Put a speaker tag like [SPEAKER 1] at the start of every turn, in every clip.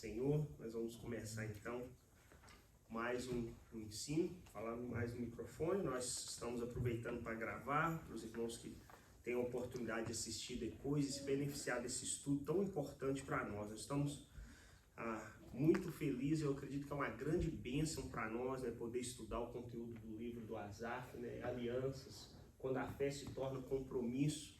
[SPEAKER 1] Senhor. Nós vamos começar então mais um ensino, falando mais no microfone. Nós estamos aproveitando para gravar, para os irmãos que têm a oportunidade de assistir depois e se beneficiar desse estudo tão importante para nós. Nós estamos muito felizes, eu acredito que é uma grande bênção para nós, né, poder estudar o conteúdo do livro do Asaf, né, alianças, quando a fé se torna compromisso.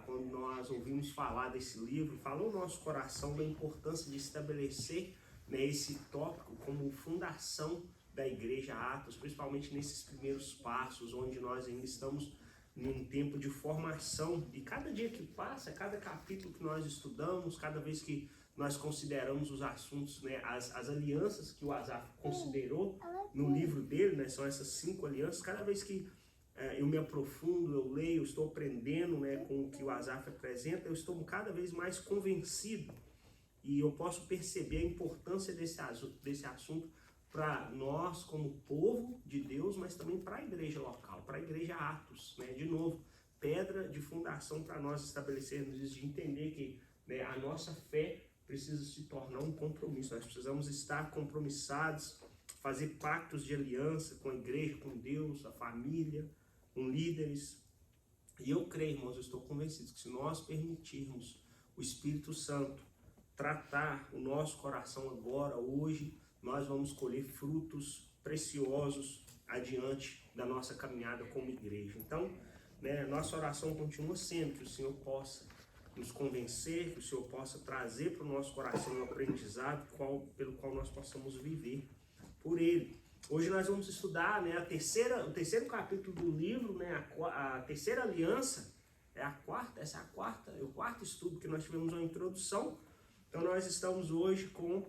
[SPEAKER 1] Quando nós ouvimos falar desse livro, falou no nosso coração da importância de estabelecer, né, esse tópico como fundação da Igreja Atos, principalmente nesses primeiros passos, onde nós ainda estamos num tempo de formação. E cada dia que passa, cada capítulo que nós estudamos, cada vez que nós consideramos os assuntos, né, as alianças que o Asaf considerou no livro dele, né, são essas 5 alianças, cada vez que eu me aprofundo, eu leio, eu estou aprendendo, né, com o que o Asaf apresenta, eu estou cada vez mais convencido e eu posso perceber a importância desse assunto para nós como povo de Deus, mas também para a igreja local, para a igreja Atos, né? De novo, pedra de fundação para nós estabelecermos isso, de entender que, né, a nossa fé precisa se tornar um compromisso, nós precisamos estar compromissados, fazer pactos de aliança com a igreja, com Deus, a família, com líderes. E eu creio, irmãos, eu estou convencido que se nós permitirmos o Espírito Santo tratar o nosso coração agora, hoje, nós vamos colher frutos preciosos adiante da nossa caminhada como igreja. Então, né, nossa oração continua sendo que o Senhor possa nos convencer, que o Senhor possa trazer para o nosso coração um aprendizado pelo qual nós possamos viver por Ele. Hoje nós vamos estudar, né, o terceiro capítulo do livro, né, a terceira aliança, é o quarto estudo que nós tivemos uma introdução. Então nós estamos hoje com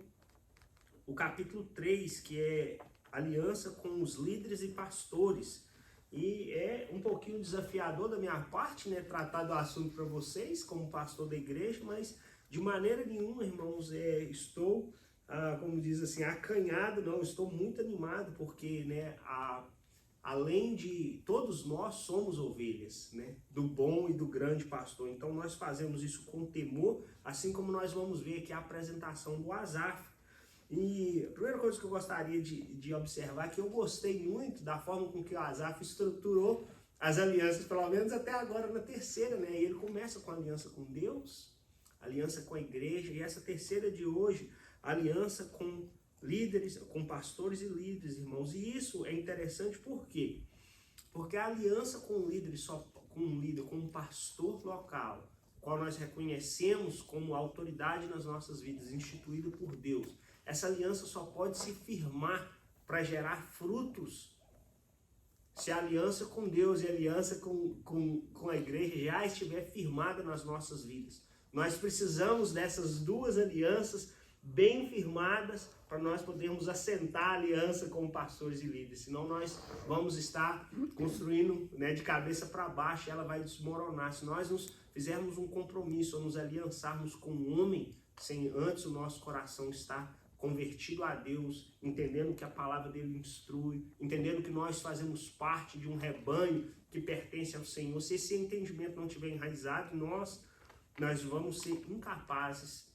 [SPEAKER 1] o capítulo 3, que é aliança com os líderes e pastores. E é um pouquinho desafiador da minha parte, né, tratar do assunto para vocês como pastor da igreja, mas de maneira nenhuma, irmãos, estou como diz assim, acanhado, não, estou muito animado, porque, né, além de todos nós somos ovelhas, né, do bom e do grande pastor, então nós fazemos isso com temor, assim como nós vamos ver aqui a apresentação do Asaf. E a primeira coisa que eu gostaria de observar é que eu gostei muito da forma com que o Asaf estruturou as alianças, pelo menos até agora na terceira, né, e ele começa com a aliança com Deus, aliança com a igreja, e essa terceira de hoje, aliança com líderes, com pastores e líderes, irmãos. E isso é interessante por quê? Porque a aliança com um líder, com um pastor local, qual nós reconhecemos como autoridade nas nossas vidas, instituído por Deus, essa aliança só pode se firmar para gerar frutos se a aliança com Deus e a aliança com a igreja já estiver firmada nas nossas vidas. Nós precisamos dessas duas alianças bem firmadas para nós podermos assentar a aliança com pastores e líderes, senão nós vamos estar construindo, né, de cabeça para baixo e ela vai desmoronar. Se nós nos fizermos um compromisso ou nos aliançarmos com um homem sem antes o nosso coração estar convertido a Deus, entendendo que a palavra dele instrui, entendendo que nós fazemos parte de um rebanho que pertence ao Senhor, se esse entendimento não estiver enraizado, nós vamos ser incapazes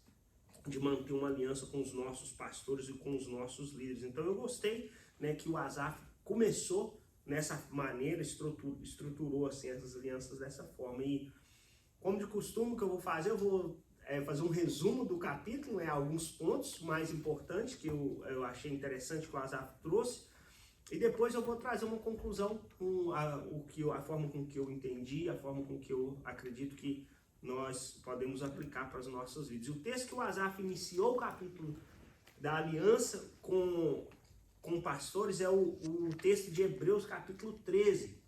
[SPEAKER 1] de manter uma aliança com os nossos pastores e com os nossos líderes. Então eu gostei, né, que o Asaf começou nessa maneira, estruturou assim, essas alianças dessa forma. E como de costume, o que eu vou fazer fazer um resumo do capítulo, né, alguns pontos mais importantes que eu achei interessante que o Asaf trouxe, e depois eu vou trazer uma conclusão com a forma com que eu entendi, a forma com que eu acredito que nós podemos aplicar para as nossas vidas. E o texto que o Asaf iniciou o capítulo da aliança com pastores é o texto de Hebreus, capítulo 13.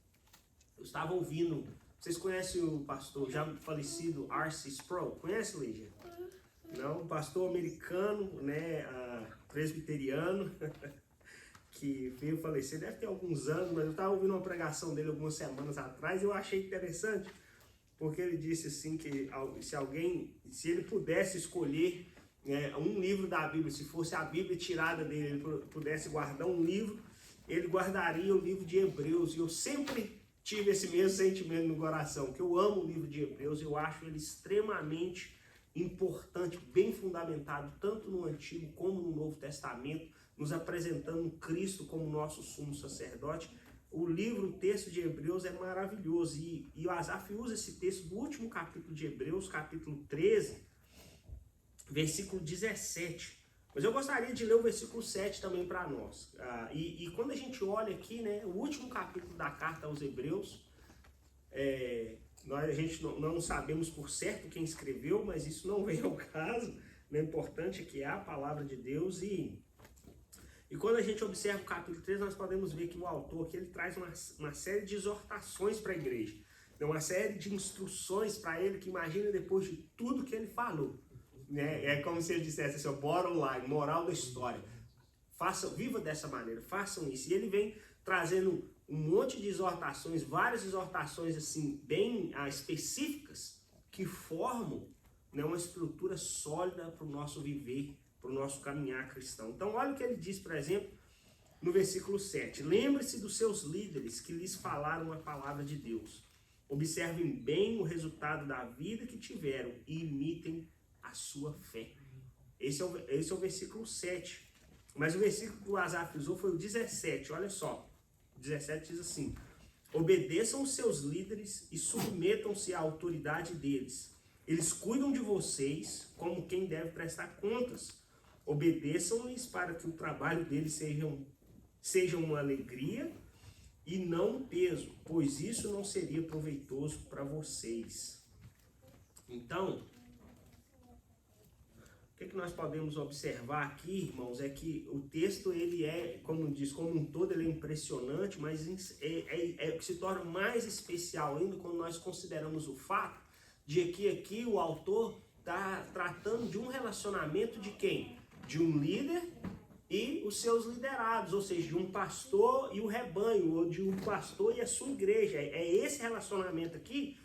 [SPEAKER 1] Eu estava ouvindo, vocês conhecem o pastor já falecido R.C. Sproul? Conhece, Lígia? Não, um pastor americano, né, presbiteriano, que veio falecer, deve ter alguns anos, mas eu estava ouvindo uma pregação dele algumas semanas atrás e eu achei interessante, porque ele disse assim que se ele pudesse escolher um livro da Bíblia, se fosse a Bíblia tirada dele, ele pudesse guardar um livro, ele guardaria o livro de Hebreus. E eu sempre tive esse mesmo sentimento no coração, que eu amo o livro de Hebreus, eu acho ele extremamente importante, bem fundamentado, tanto no Antigo como no Novo Testamento, nos apresentando Cristo como nosso sumo sacerdote. O texto de Hebreus é maravilhoso, e o Asaf usa esse texto do último capítulo de Hebreus, capítulo 13, versículo 17. Mas eu gostaria de ler o versículo 7 também para nós. E quando a gente olha aqui, né, o último capítulo da carta aos Hebreus, a gente não sabemos por certo quem escreveu, mas isso não vem ao caso. O importante é que é a palavra de Deus. E quando a gente observa o capítulo 3, nós podemos ver que o autor aqui ele traz uma série de exortações para a igreja. Uma série de instruções para ele, que imagina depois de tudo que ele falou. Né? É como se ele dissesse assim, bora lá, moral da história. Viva dessa maneira, façam isso. E ele vem trazendo um monte de exortações, várias exortações assim, bem específicas, que formam, né, uma estrutura sólida para o nosso viver, para o nosso caminhar cristão. Então olha o que ele diz, por exemplo, no versículo 7. Lembre-se dos seus líderes que lhes falaram a palavra de Deus. Observem bem o resultado da vida que tiveram e imitem a sua fé. Esse é o versículo 7. Mas o versículo que o Asaf usou foi o 17. Olha só. O 17 diz assim: obedeçam os seus líderes e submetam-se à autoridade deles. Eles cuidam de vocês como quem deve prestar contas. Obedeçam-lhes para que o trabalho deles seja uma alegria e não um peso, pois isso não seria proveitoso para vocês. Então, o que nós podemos observar aqui, irmãos, é que o texto, ele como diz, como um todo, ele é impressionante, mas se torna mais especial ainda quando nós consideramos o fato de que aqui o autor está tratando de um relacionamento de quem? De um líder e os seus liderados, ou seja, de um pastor e o rebanho, ou de um pastor e a sua igreja. É esse relacionamento aqui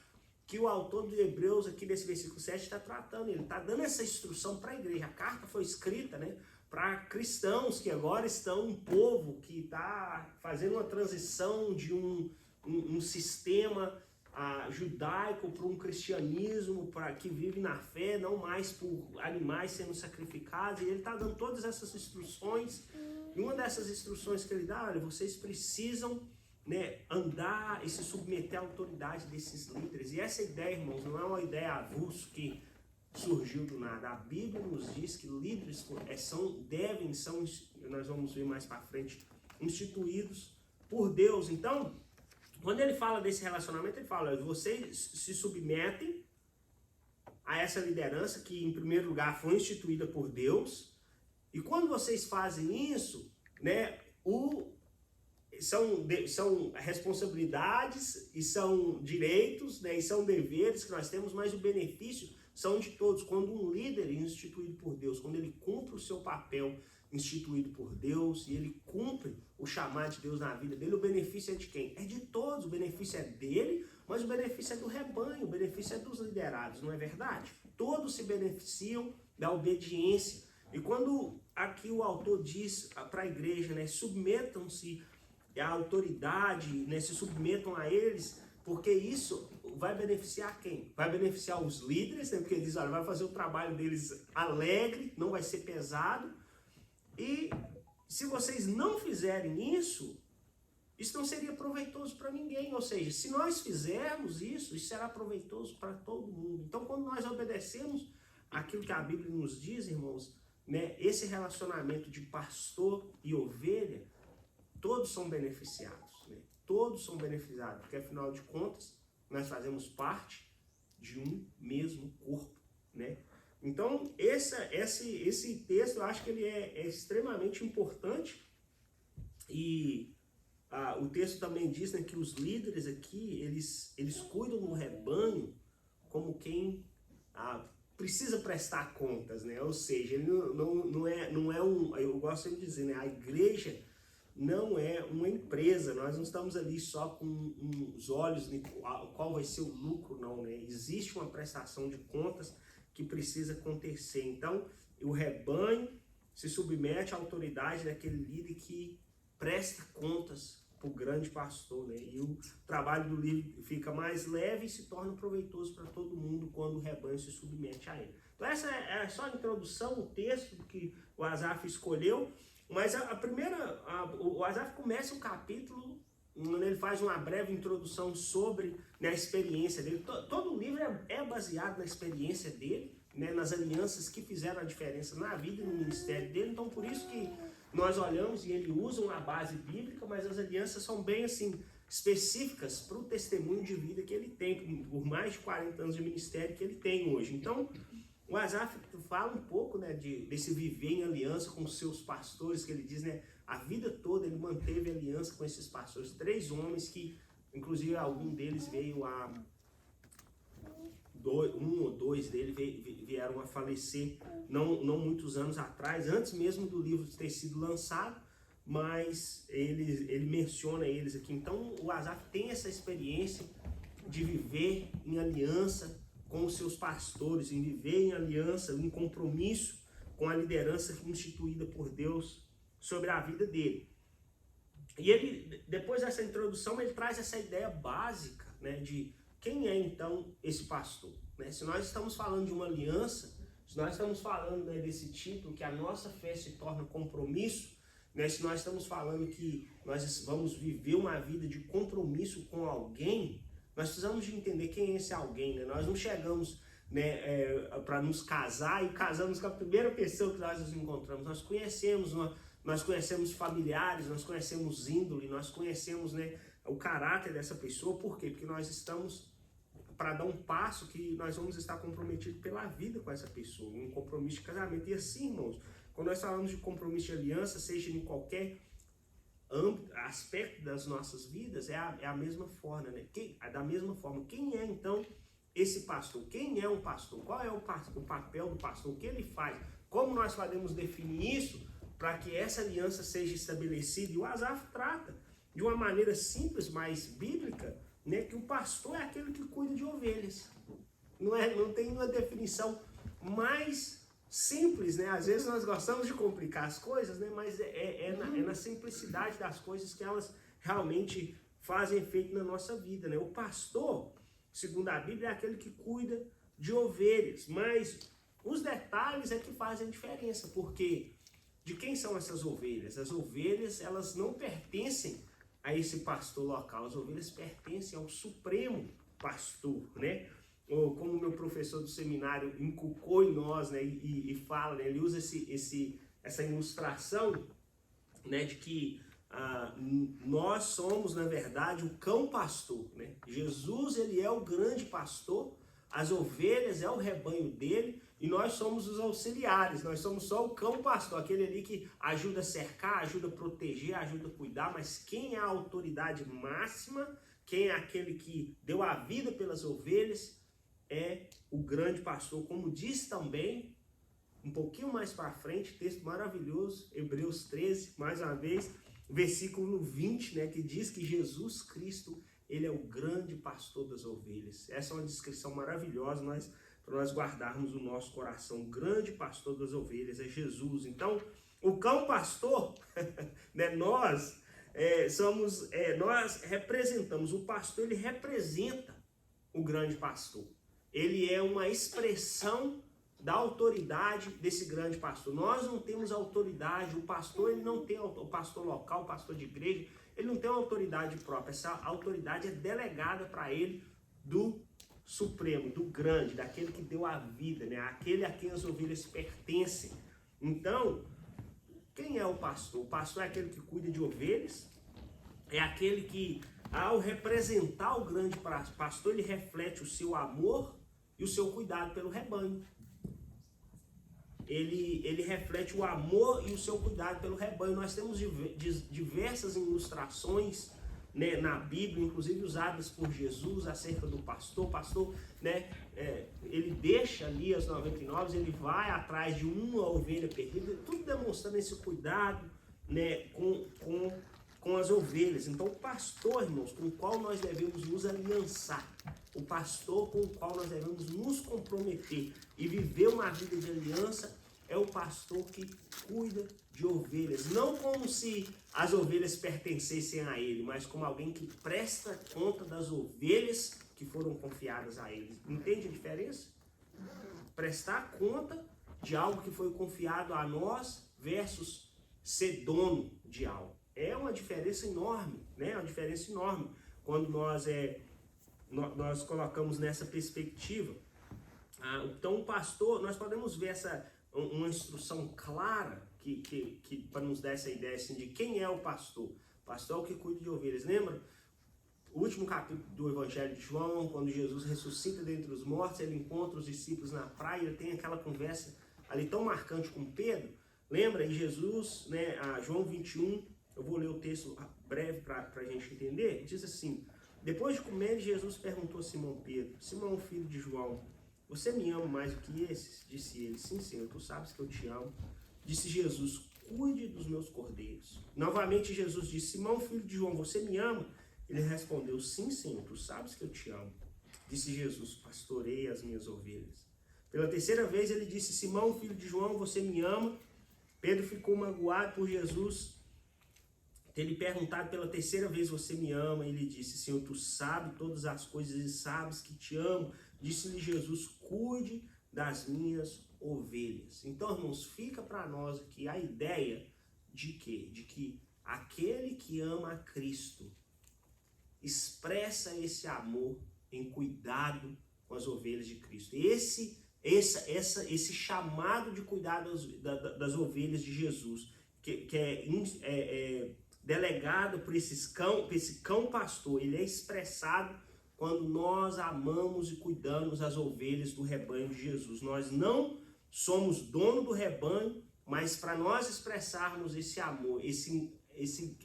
[SPEAKER 1] que o autor de Hebreus, aqui desse versículo 7, está tratando. Ele está dando essa instrução para a igreja. A carta foi escrita, né, para cristãos que agora estão um povo que está fazendo uma transição de um sistema judaico para um cristianismo que vive na fé, não mais por animais sendo sacrificados. E ele está dando todas essas instruções. E uma dessas instruções que ele dá, olha, vocês precisam, né, andar e se submeter à autoridade desses líderes. E essa ideia, irmãos, não é uma ideia avulso que surgiu do nada. A Bíblia nos diz que líderes nós vamos ver mais para frente, instituídos por Deus. Então, quando ele fala desse relacionamento, ele fala: vocês se submetem a essa liderança que, em primeiro lugar, foi instituída por Deus. E quando vocês fazem isso, né, são responsabilidades e são direitos, né, e são deveres que nós temos, mas o benefício são de todos. Quando um líder é instituído por Deus, quando ele cumpre o seu papel instituído por Deus e ele cumpre o chamado de Deus na vida dele, o benefício é de quem? É de todos. O benefício é dele, mas o benefício é do rebanho, o benefício é dos liderados, não é verdade? Todos se beneficiam da obediência. E quando aqui o autor diz para a igreja, né, submetam-se à autoridade, né, se submetam a eles, porque isso vai beneficiar quem? Vai beneficiar os líderes, né, porque ele diz, olha, vai fazer o trabalho deles alegre, não vai ser pesado. E se vocês não fizerem isso não seria proveitoso para ninguém. Ou seja, se nós fizermos isso será proveitoso para todo mundo. Então, quando nós obedecemos aquilo que a Bíblia nos diz, irmãos, né, esse relacionamento de pastor e ovelha, todos são beneficiados. Né? Todos são beneficiados, porque afinal de contas, nós fazemos parte de um mesmo corpo, né? Então, esse texto, eu acho que ele é extremamente importante. E o texto também diz, né, que os líderes aqui, eles cuidam do rebanho como quem precisa prestar contas, né? Ou seja, ele não é eu gosto sempre de dizer, né, a igreja não é uma empresa, nós não estamos ali só com os olhos de qual vai ser o lucro, não, né? Existe uma prestação de contas que precisa acontecer. Então, o rebanho se submete à autoridade daquele líder que presta contas para o grande pastor, né? E o trabalho do líder fica mais leve e se torna proveitoso para todo mundo quando o rebanho se submete a ele. Então, Então essa é só a introdução, o texto que o Asaf escolheu, mas o Asaf começa o capítulo, onde ele faz uma breve introdução sobre, né, a experiência dele. Todo o livro é baseado na experiência dele, né, nas alianças que fizeram a diferença na vida e no ministério dele. Então por isso que nós olhamos e ele usa uma base bíblica, mas as alianças são bem assim específicas para o testemunho de vida que ele tem, por mais de 40 anos de ministério que ele tem hoje. Então o Asaf fala um pouco, né, desse viver em aliança com os seus pastores, que ele diz, né, a vida toda ele manteve aliança com esses pastores, 3 homens que, inclusive, algum deles veio um ou dois deles vieram a falecer não muitos anos atrás, antes mesmo do livro ter sido lançado, mas ele menciona eles aqui. Então o Asaf tem essa experiência de viver em aliança com os seus pastores, em viver em aliança, em compromisso com a liderança instituída por Deus sobre a vida dele. E ele, depois dessa introdução, ele traz essa ideia básica, né, de quem é então esse pastor. Né? Se nós estamos falando de uma aliança, se nós estamos falando, né, desse título, que a nossa fé se torna compromisso, né, se nós estamos falando que nós vamos viver uma vida de compromisso com alguém, nós precisamos de entender quem é esse alguém. Né? Nós não chegamos, né, para nos casar e casamos com a primeira pessoa que nós nos encontramos. Nós conhecemos familiares, nós conhecemos índole, nós conhecemos, né, o caráter dessa pessoa. Por quê? Porque nós estamos para dar um passo que nós vamos estar comprometidos pela vida com essa pessoa, um compromisso de casamento. E assim, irmãos, quando nós falamos de compromisso de aliança, seja em qualquer aspecto das nossas vidas, é a mesma forma, né? Da mesma forma, quem é então esse pastor? Quem é um pastor? Qual é o papel do pastor? O que ele faz? Como nós podemos definir isso para que essa aliança seja estabelecida? E o Asaf trata de uma maneira simples, mas bíblica, né, que o pastor é aquele que cuida de ovelhas. Não tem uma definição mais simples, né? Às vezes nós gostamos de complicar as coisas, né? Mas é na simplicidade das coisas que elas realmente fazem efeito na nossa vida, né? O pastor, segundo a Bíblia, é aquele que cuida de ovelhas, mas os detalhes é que fazem a diferença, porque de quem são essas ovelhas? As ovelhas, elas não pertencem a esse pastor local, as ovelhas pertencem ao Supremo Pastor, né? Ou como o meu professor do seminário inculcou em nós, né, e fala, né, ele usa essa ilustração, né, de que nós somos, na verdade, o cão pastor, né? Jesus, ele é o grande pastor, as ovelhas é o rebanho dele, e nós somos os auxiliares, nós somos só o cão pastor, aquele ali que ajuda a cercar, ajuda a proteger, ajuda a cuidar, mas quem é a autoridade máxima, quem é aquele que deu a vida pelas ovelhas, é o grande pastor, como diz também, um pouquinho mais para frente, texto maravilhoso, Hebreus 13, mais uma vez, versículo 20, né, que diz que Jesus Cristo, ele é o grande pastor das ovelhas. Essa é uma descrição maravilhosa, para nós guardarmos no nosso coração. O grande pastor das ovelhas é Jesus. Então, o cão pastor, né, nós representamos, o pastor, ele representa o grande pastor. Ele é uma expressão da autoridade desse grande pastor. Nós não temos autoridade, o pastor, ele não tem, o pastor local, o pastor de igreja, ele não tem uma autoridade própria. Essa autoridade é delegada para ele do Supremo, do grande, daquele que deu a vida, né? Aquele a quem as ovelhas pertencem. Então, quem é o pastor? O pastor é aquele que cuida de ovelhas, é aquele que, ao representar o grande pastor, ele reflete o seu amor e o seu cuidado pelo rebanho. Ele reflete o amor e o seu cuidado pelo rebanho. Nós temos diversas ilustrações, né, na Bíblia, inclusive usadas por Jesus, acerca do pastor. O pastor, né, ele deixa ali as 99, ele vai atrás de uma ovelha perdida, tudo demonstrando esse cuidado, né, com as ovelhas. Então, o pastor, irmãos, com o qual nós devemos nos aliançar, o pastor com o qual nós devemos nos comprometer e viver uma vida de aliança, é o pastor que cuida de ovelhas, não como se as ovelhas pertencessem a ele, mas como alguém que presta conta das ovelhas que foram confiadas a ele. Entende a diferença? prestar conta de algo que foi confiado a nós versus ser dono de algo. É uma diferença enorme, né? Uma diferença enorme quando nós colocamos nessa perspectiva. Então, o pastor, nós podemos ver uma instrução clara que para nos dar essa ideia assim, de quem é o pastor. O pastor é o que cuida de ovelhas. Lembra? O último capítulo do Evangelho de João, quando Jesus ressuscita dentre os mortos, ele encontra os discípulos na praia, ele tem aquela conversa ali tão marcante com Pedro. Lembra? E Jesus, né, João 21, eu vou ler o texto breve para a gente entender, diz assim: depois de comer, Jesus perguntou a Simão Pedro: Simão, filho de João, você me ama mais do que esses? Disse ele: sim, Senhor, tu sabes que eu te amo. Disse Jesus: cuide dos meus cordeiros. Novamente Jesus disse: Simão, filho de João, você me ama? Ele respondeu: sim, Senhor, tu sabes que eu te amo. Disse Jesus: pastorei as minhas ovelhas. Pela terceira vez ele disse: Simão, filho de João, você me ama? Pedro ficou magoado por Jesus ter lhe perguntado pela terceira vez: você me ama? Ele disse: Senhor, tu sabes todas as coisas e sabes que te amo. Disse-lhe Jesus: cuide das minhas ovelhas. Então, irmãos, fica para nós aqui a ideia de quê? De que aquele que ama a Cristo expressa esse amor em cuidado com as ovelhas de Cristo. Esse chamado de cuidar das ovelhas de Jesus, que é delegado por esse cão pastor, ele é expressado quando nós amamos e cuidamos das ovelhas do rebanho de Jesus. Nós não somos dono do rebanho, mas para nós expressarmos esse amor,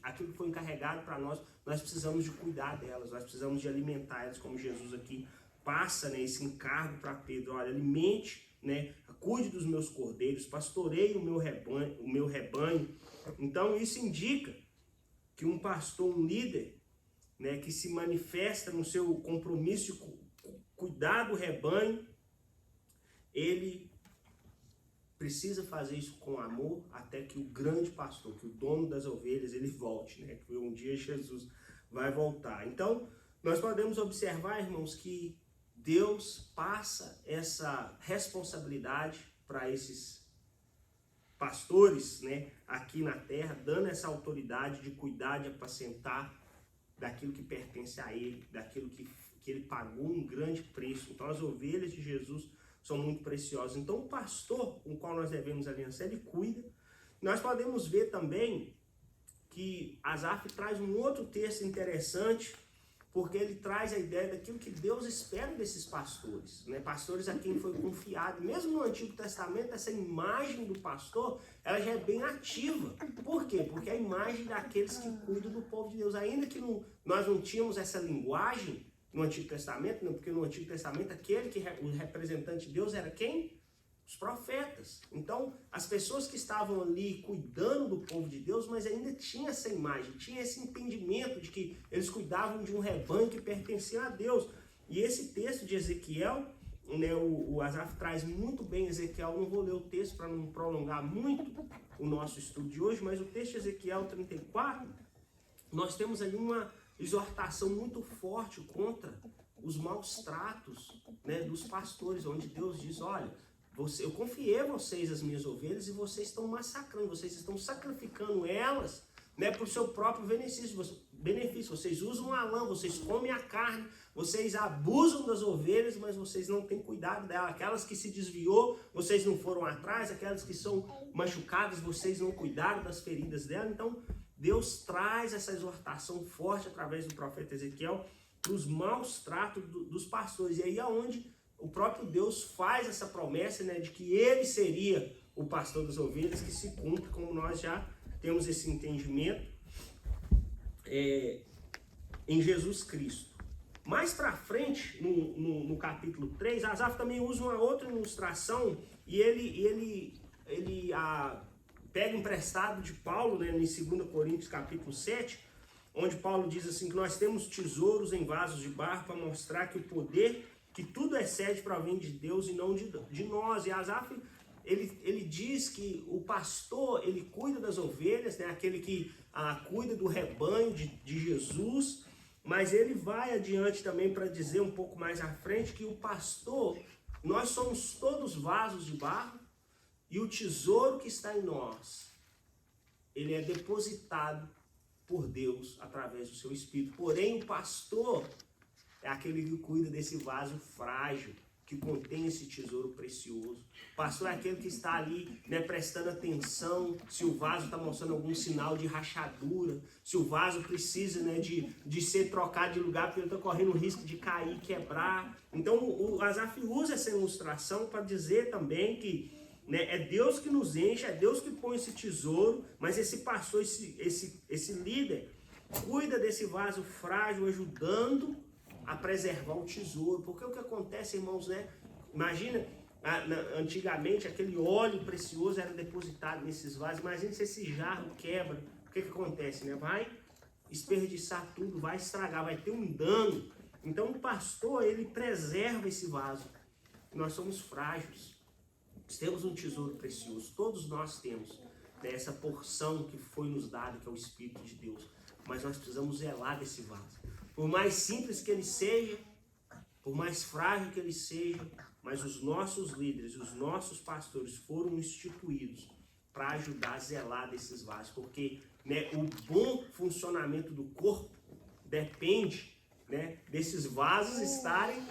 [SPEAKER 1] aquilo que foi encarregado para nós, nós precisamos de cuidar delas, nós precisamos de alimentar elas, como Jesus aqui passa, né, esse encargo para Pedro: olha, alimente, né, cuide dos meus cordeiros, pastoreie o meu rebanho. Então isso indica que um pastor, um líder, né, que se manifesta no seu compromisso de cuidar do rebanho, ele precisa fazer isso com amor até que o grande pastor, que o dono das ovelhas, ele volte, né? Que um dia Jesus vai voltar. Então, nós podemos observar, irmãos, que Deus passa essa responsabilidade para esses pastores, né, aqui na terra, dando essa autoridade de cuidar, de apacentar daquilo que pertence a ele, daquilo que ele pagou um grande preço. Então, as ovelhas de Jesus são muito preciosas. Então, o pastor com o qual nós devemos aliançar, ele cuida. Nós podemos ver também que Asaf traz um outro texto interessante, porque ele traz a ideia daquilo que Deus espera desses pastores, né? Pastores a quem foi confiado. Mesmo no Antigo Testamento, essa imagem do pastor, ela já é bem ativa. Por quê? Porque é a imagem daqueles que cuidam do povo de Deus. Ainda que nós não tínhamos essa linguagem no Antigo Testamento, né? Porque no Antigo Testamento, o representante de Deus era quem? Os profetas. Então, as pessoas que estavam ali cuidando do povo de Deus, mas ainda tinha essa imagem, tinha esse entendimento de que eles cuidavam de um rebanho que pertencia a Deus. E esse texto de Ezequiel, né, o Asaf traz muito bem Ezequiel, não vou ler o texto para não prolongar muito o nosso estudo de hoje, mas o texto de Ezequiel 34, nós temos ali uma exortação muito forte contra os maus tratos, né, dos pastores, onde Deus diz: olha, eu confiei a vocês as minhas ovelhas e vocês estão massacrando, vocês estão sacrificando elas, né, para o seu próprio benefício. Vocês usam a lã, vocês comem a carne, vocês abusam das ovelhas, mas vocês não têm cuidado delas. Aquelas que se desviou, vocês não foram atrás. Aquelas que são machucadas, vocês não cuidaram das feridas dela. Então, Deus traz essa exortação forte através do profeta Ezequiel para os maus tratos dos pastores. E aí é onde o próprio Deus faz essa promessa, né, de que ele seria o pastor das ovelhas, que se cumpre, como nós já temos esse entendimento em Jesus Cristo. Mais para frente, no capítulo 3, Asaf também usa uma outra ilustração e ele pega emprestado de Paulo, né, em 2 Coríntios capítulo 7, onde Paulo diz assim, que nós temos tesouros em vasos de barro para mostrar que o poder, que tudo excede provém de Deus e não de nós. E Asaf, ele diz que o pastor, ele cuida das ovelhas, né, aquele que cuida do rebanho de Jesus, mas ele vai adiante também para dizer um pouco mais à frente que o pastor, nós somos todos vasos de barro e o tesouro que está em nós, ele é depositado por Deus através do seu Espírito. Porém, o pastor é aquele que cuida desse vaso frágil, que contém esse tesouro precioso. O pastor é aquele que está ali, né, prestando atenção se o vaso está mostrando algum sinal de rachadura, se o vaso precisa, né, de ser trocado de lugar, porque ele está correndo o risco de cair, quebrar. Então o Asaf usa essa ilustração para dizer também que, né, é Deus que nos enche, é Deus que põe esse tesouro, mas esse pastor, esse líder, cuida desse vaso frágil, ajudando a preservar o tesouro. Porque o que acontece, irmãos, né? Imagina, antigamente aquele óleo precioso era depositado nesses vasos. Imagina se esse jarro quebra, o que acontece, né? Vai desperdiçar tudo, vai estragar, vai ter um dano. Então o pastor, ele preserva esse vaso. Nós somos frágeis. Nós temos um tesouro precioso, todos nós temos, né, essa porção que foi nos dada, que é o Espírito de Deus. Mas nós precisamos zelar desse vaso. Por mais simples que ele seja, por mais frágil que ele seja, mas os nossos líderes, os nossos pastores foram instituídos para ajudar a zelar desses vasos. Porque, né, o bom funcionamento do corpo depende, né, desses vasos estarem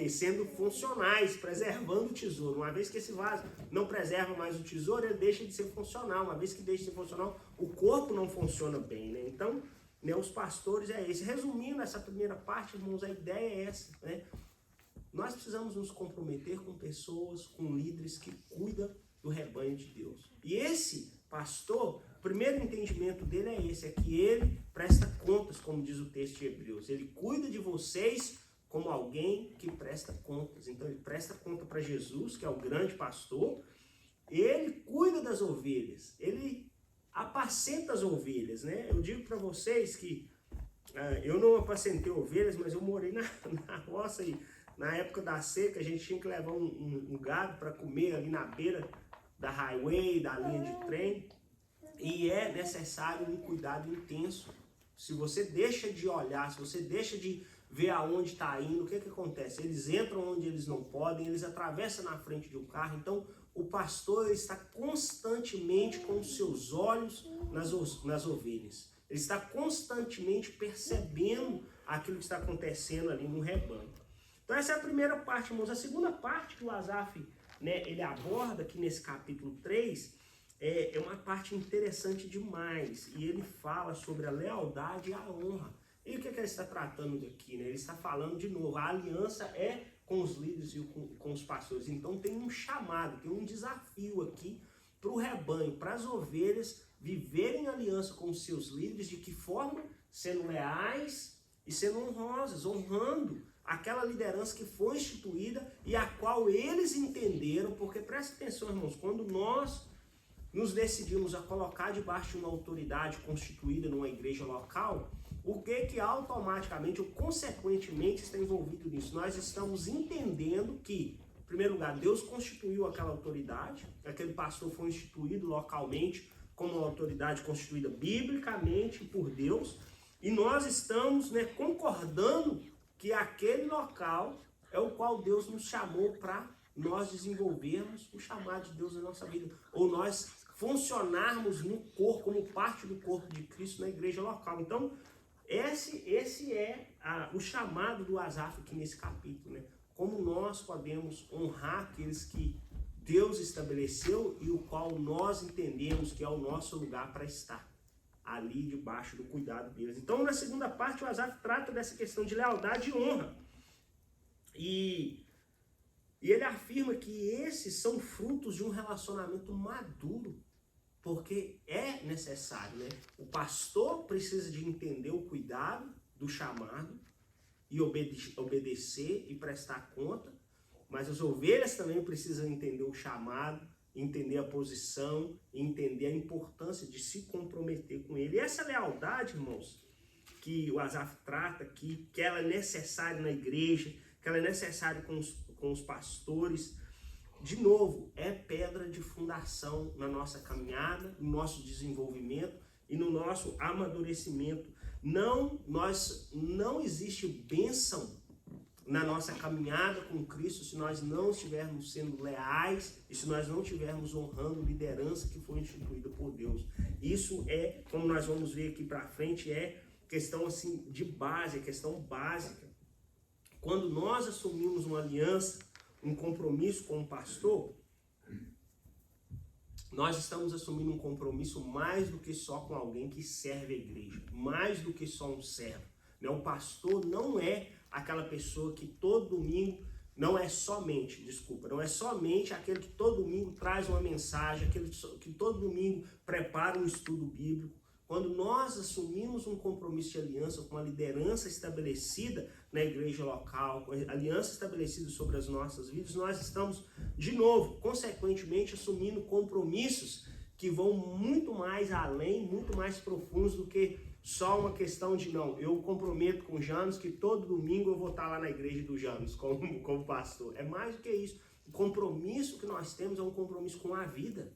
[SPEAKER 1] sendo funcionais, preservando o tesouro. Uma vez que esse vaso não preserva mais o tesouro, ele deixa de ser funcional. Uma vez que deixa de ser funcional, o corpo não funciona bem, né? Então, né, os pastores é esse. Resumindo essa primeira parte, irmãos, a ideia é essa, né? Nós precisamos nos comprometer com pessoas, com líderes que cuidam do rebanho de Deus. E esse pastor, o primeiro entendimento dele é esse, é que ele presta contas, como diz o texto de Hebreus. Ele cuida de vocês como alguém que presta contas. Então ele presta conta para Jesus, que é o grande pastor. Ele cuida das ovelhas, ele apacenta as ovelhas, né? Eu digo para vocês que eu não apacentei ovelhas, mas eu morei na roça e na época da seca a gente tinha que levar um gado para comer ali na beira da highway, da linha de trem, e é necessário um cuidado intenso. Se você deixa de olhar, se você deixa de ver aonde está indo, o que acontece? Eles entram onde eles não podem, eles atravessam na frente de um carro. Então o pastor está constantemente com os seus olhos nas ovelhas. Ele está constantemente percebendo aquilo que está acontecendo ali no rebanho. Então essa é a primeira parte, irmãos. A segunda parte que o Asaf, né, ele aborda aqui nesse capítulo 3 é uma parte interessante demais. E ele fala sobre a lealdade e a honra. E o que ele está tratando aqui, né? Ele está falando de novo, a aliança é com os líderes e com os pastores. Então tem um chamado, tem um desafio aqui para o rebanho, para as ovelhas viverem aliança com os seus líderes. De que forma? Sendo leais e sendo honrosas, honrando aquela liderança que foi instituída e a qual eles entenderam. Porque presta atenção, irmãos, quando nós nos decidimos a colocar debaixo de uma autoridade constituída numa igreja local, o que automaticamente ou consequentemente está envolvido nisso? Nós estamos entendendo que, em primeiro lugar, Deus constituiu aquela autoridade, aquele pastor foi instituído localmente como uma autoridade constituída biblicamente por Deus, e nós estamos, né, concordando que aquele local é o qual Deus nos chamou para nós desenvolvermos o chamado de Deus na nossa vida, ou nós funcionarmos no corpo, como parte do corpo de Cristo na igreja local. Então, esse é o chamado do Asaf aqui nesse capítulo, né? Como nós podemos honrar aqueles que Deus estabeleceu e o qual nós entendemos que é o nosso lugar para estar ali debaixo do cuidado deles. Então, na segunda parte, o Asaf trata dessa questão de lealdade e honra. E ele afirma que esses são frutos de um relacionamento maduro, porque é necessário, né? O pastor precisa de entender o cuidado do chamado e obedecer e prestar conta, mas as ovelhas também precisam entender o chamado, entender a posição, entender a importância de se comprometer com ele. E essa lealdade, irmãos, que o Asaf trata aqui, que ela é necessária na igreja, que ela é necessária com os pastores, de novo, é pedra de fundação na nossa caminhada, no nosso desenvolvimento e no nosso amadurecimento. Não existe bênção na nossa caminhada com Cristo se nós não estivermos sendo leais e se nós não estivermos honrando liderança que foi instituída por Deus. Isso é, como nós vamos ver aqui para frente, é questão assim de base, é questão básica. Quando nós assumimos uma aliança, um compromisso com um pastor, nós estamos assumindo um compromisso mais do que só com alguém que serve a igreja, mais do que só um servo. O pastor não é aquela pessoa que todo domingo, não é somente aquele que todo domingo traz uma mensagem, aquele que todo domingo prepara um estudo bíblico. Quando nós assumimos um compromisso de aliança com a liderança estabelecida na igreja local, com a aliança estabelecida sobre as nossas vidas, nós estamos, de novo, consequentemente, assumindo compromissos que vão muito mais além, muito mais profundos do que só uma questão de, não, eu comprometo com o Janos que todo domingo eu vou estar lá na igreja do Janos como pastor. É mais do que isso. O compromisso que nós temos é um compromisso com a vida.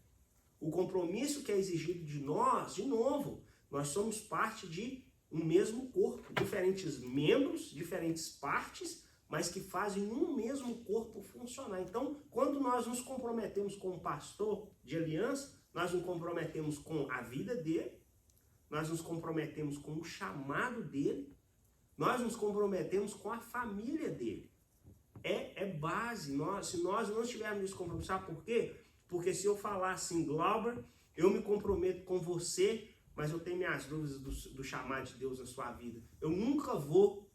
[SPEAKER 1] O compromisso que é exigido de nós, de novo, nós somos parte de um mesmo corpo, diferentes membros, diferentes partes, mas que fazem um mesmo corpo funcionar. Então, quando nós nos comprometemos com um pastor de aliança, nós nos comprometemos com a vida dele, nós nos comprometemos com o chamado dele, nós nos comprometemos com a família dele. É base. Se nós não estivermos nos comprometendo, sabe por quê? Porque se eu falar assim, Glauber, eu me comprometo com você, mas eu tenho minhas dúvidas do chamado de Deus na sua vida. Eu nunca vou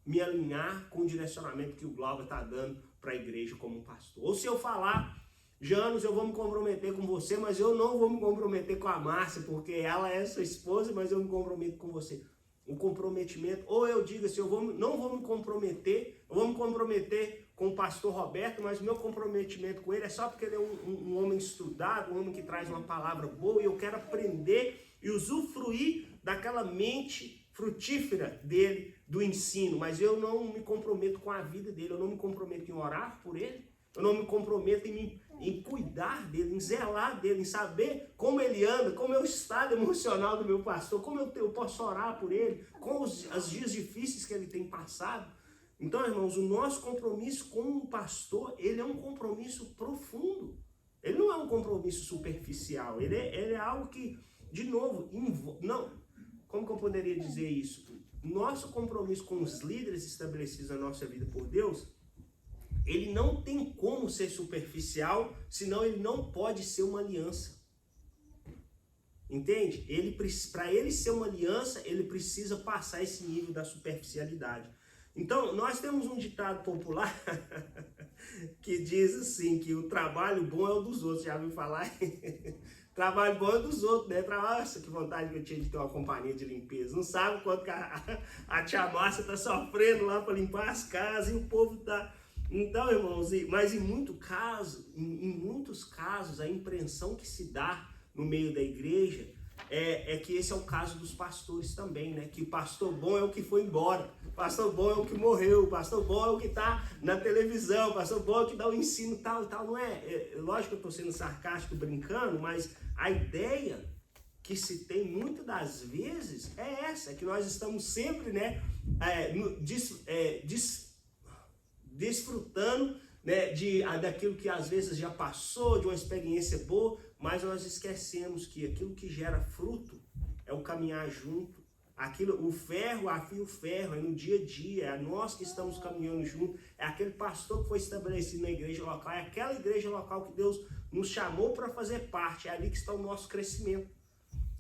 [SPEAKER 1] me alinhar com o direcionamento que o Glauber está dando para a igreja como pastor. Ou se eu falar, Janos, eu vou me comprometer com você, mas eu não vou me comprometer com a Márcia, porque ela é sua esposa, mas eu me comprometo com você. O comprometimento, ou eu digo assim, não vou me comprometer, eu vou me comprometer com o pastor Roberto, mas o meu comprometimento com ele é só porque ele é um homem estudado, um homem que traz uma palavra boa e eu quero aprender e usufruir daquela mente frutífera dele, do ensino, mas eu não me comprometo com a vida dele, eu não me comprometo em orar por ele, eu não me comprometo em cuidar dele, em zelar dele, em saber como ele anda, como é o estado emocional do meu pastor, como eu posso orar por ele, com os dias difíceis que ele tem passado. Então, irmãos, o nosso compromisso com o pastor, ele é um compromisso profundo. Ele não é um compromisso superficial, ele é algo que, de novo, como que eu poderia dizer isso? Nosso compromisso com os líderes estabelecidos na nossa vida por Deus, ele não tem como ser superficial, senão ele não pode ser uma aliança. Entende? Para ele ser uma aliança, ele precisa passar esse nível da superficialidade. Então, nós temos um ditado popular que diz assim, que o trabalho bom é o dos outros. Já ouviu falar? Trabalho bom é dos outros, né? Nossa, que vontade que eu tinha de ter uma companhia de limpeza. Não sabe quanto que a tia Márcia está sofrendo lá para limpar as casas e o povo está... Então, irmãos, mas em muitos casos, a impressão que se dá no meio da igreja é que esse é o caso dos pastores também, né? Que o pastor bom é o que foi embora, o pastor bom é o que morreu, o pastor bom é o que está na televisão, o pastor bom é o que dá o ensino tal e tal. Não lógico que eu estou sendo sarcástico, brincando, mas a ideia que se tem muitas das vezes é essa, é que nós estamos sempre, né, desfrutando, né, daquilo que às vezes já passou, de uma experiência boa, mas nós esquecemos que aquilo que gera fruto é o caminhar junto, o ferro afia o ferro, é no dia a dia, é nós que estamos caminhando junto, é aquele pastor que foi estabelecido na igreja local, é aquela igreja local que Deus nos chamou para fazer parte, é ali que está o nosso crescimento.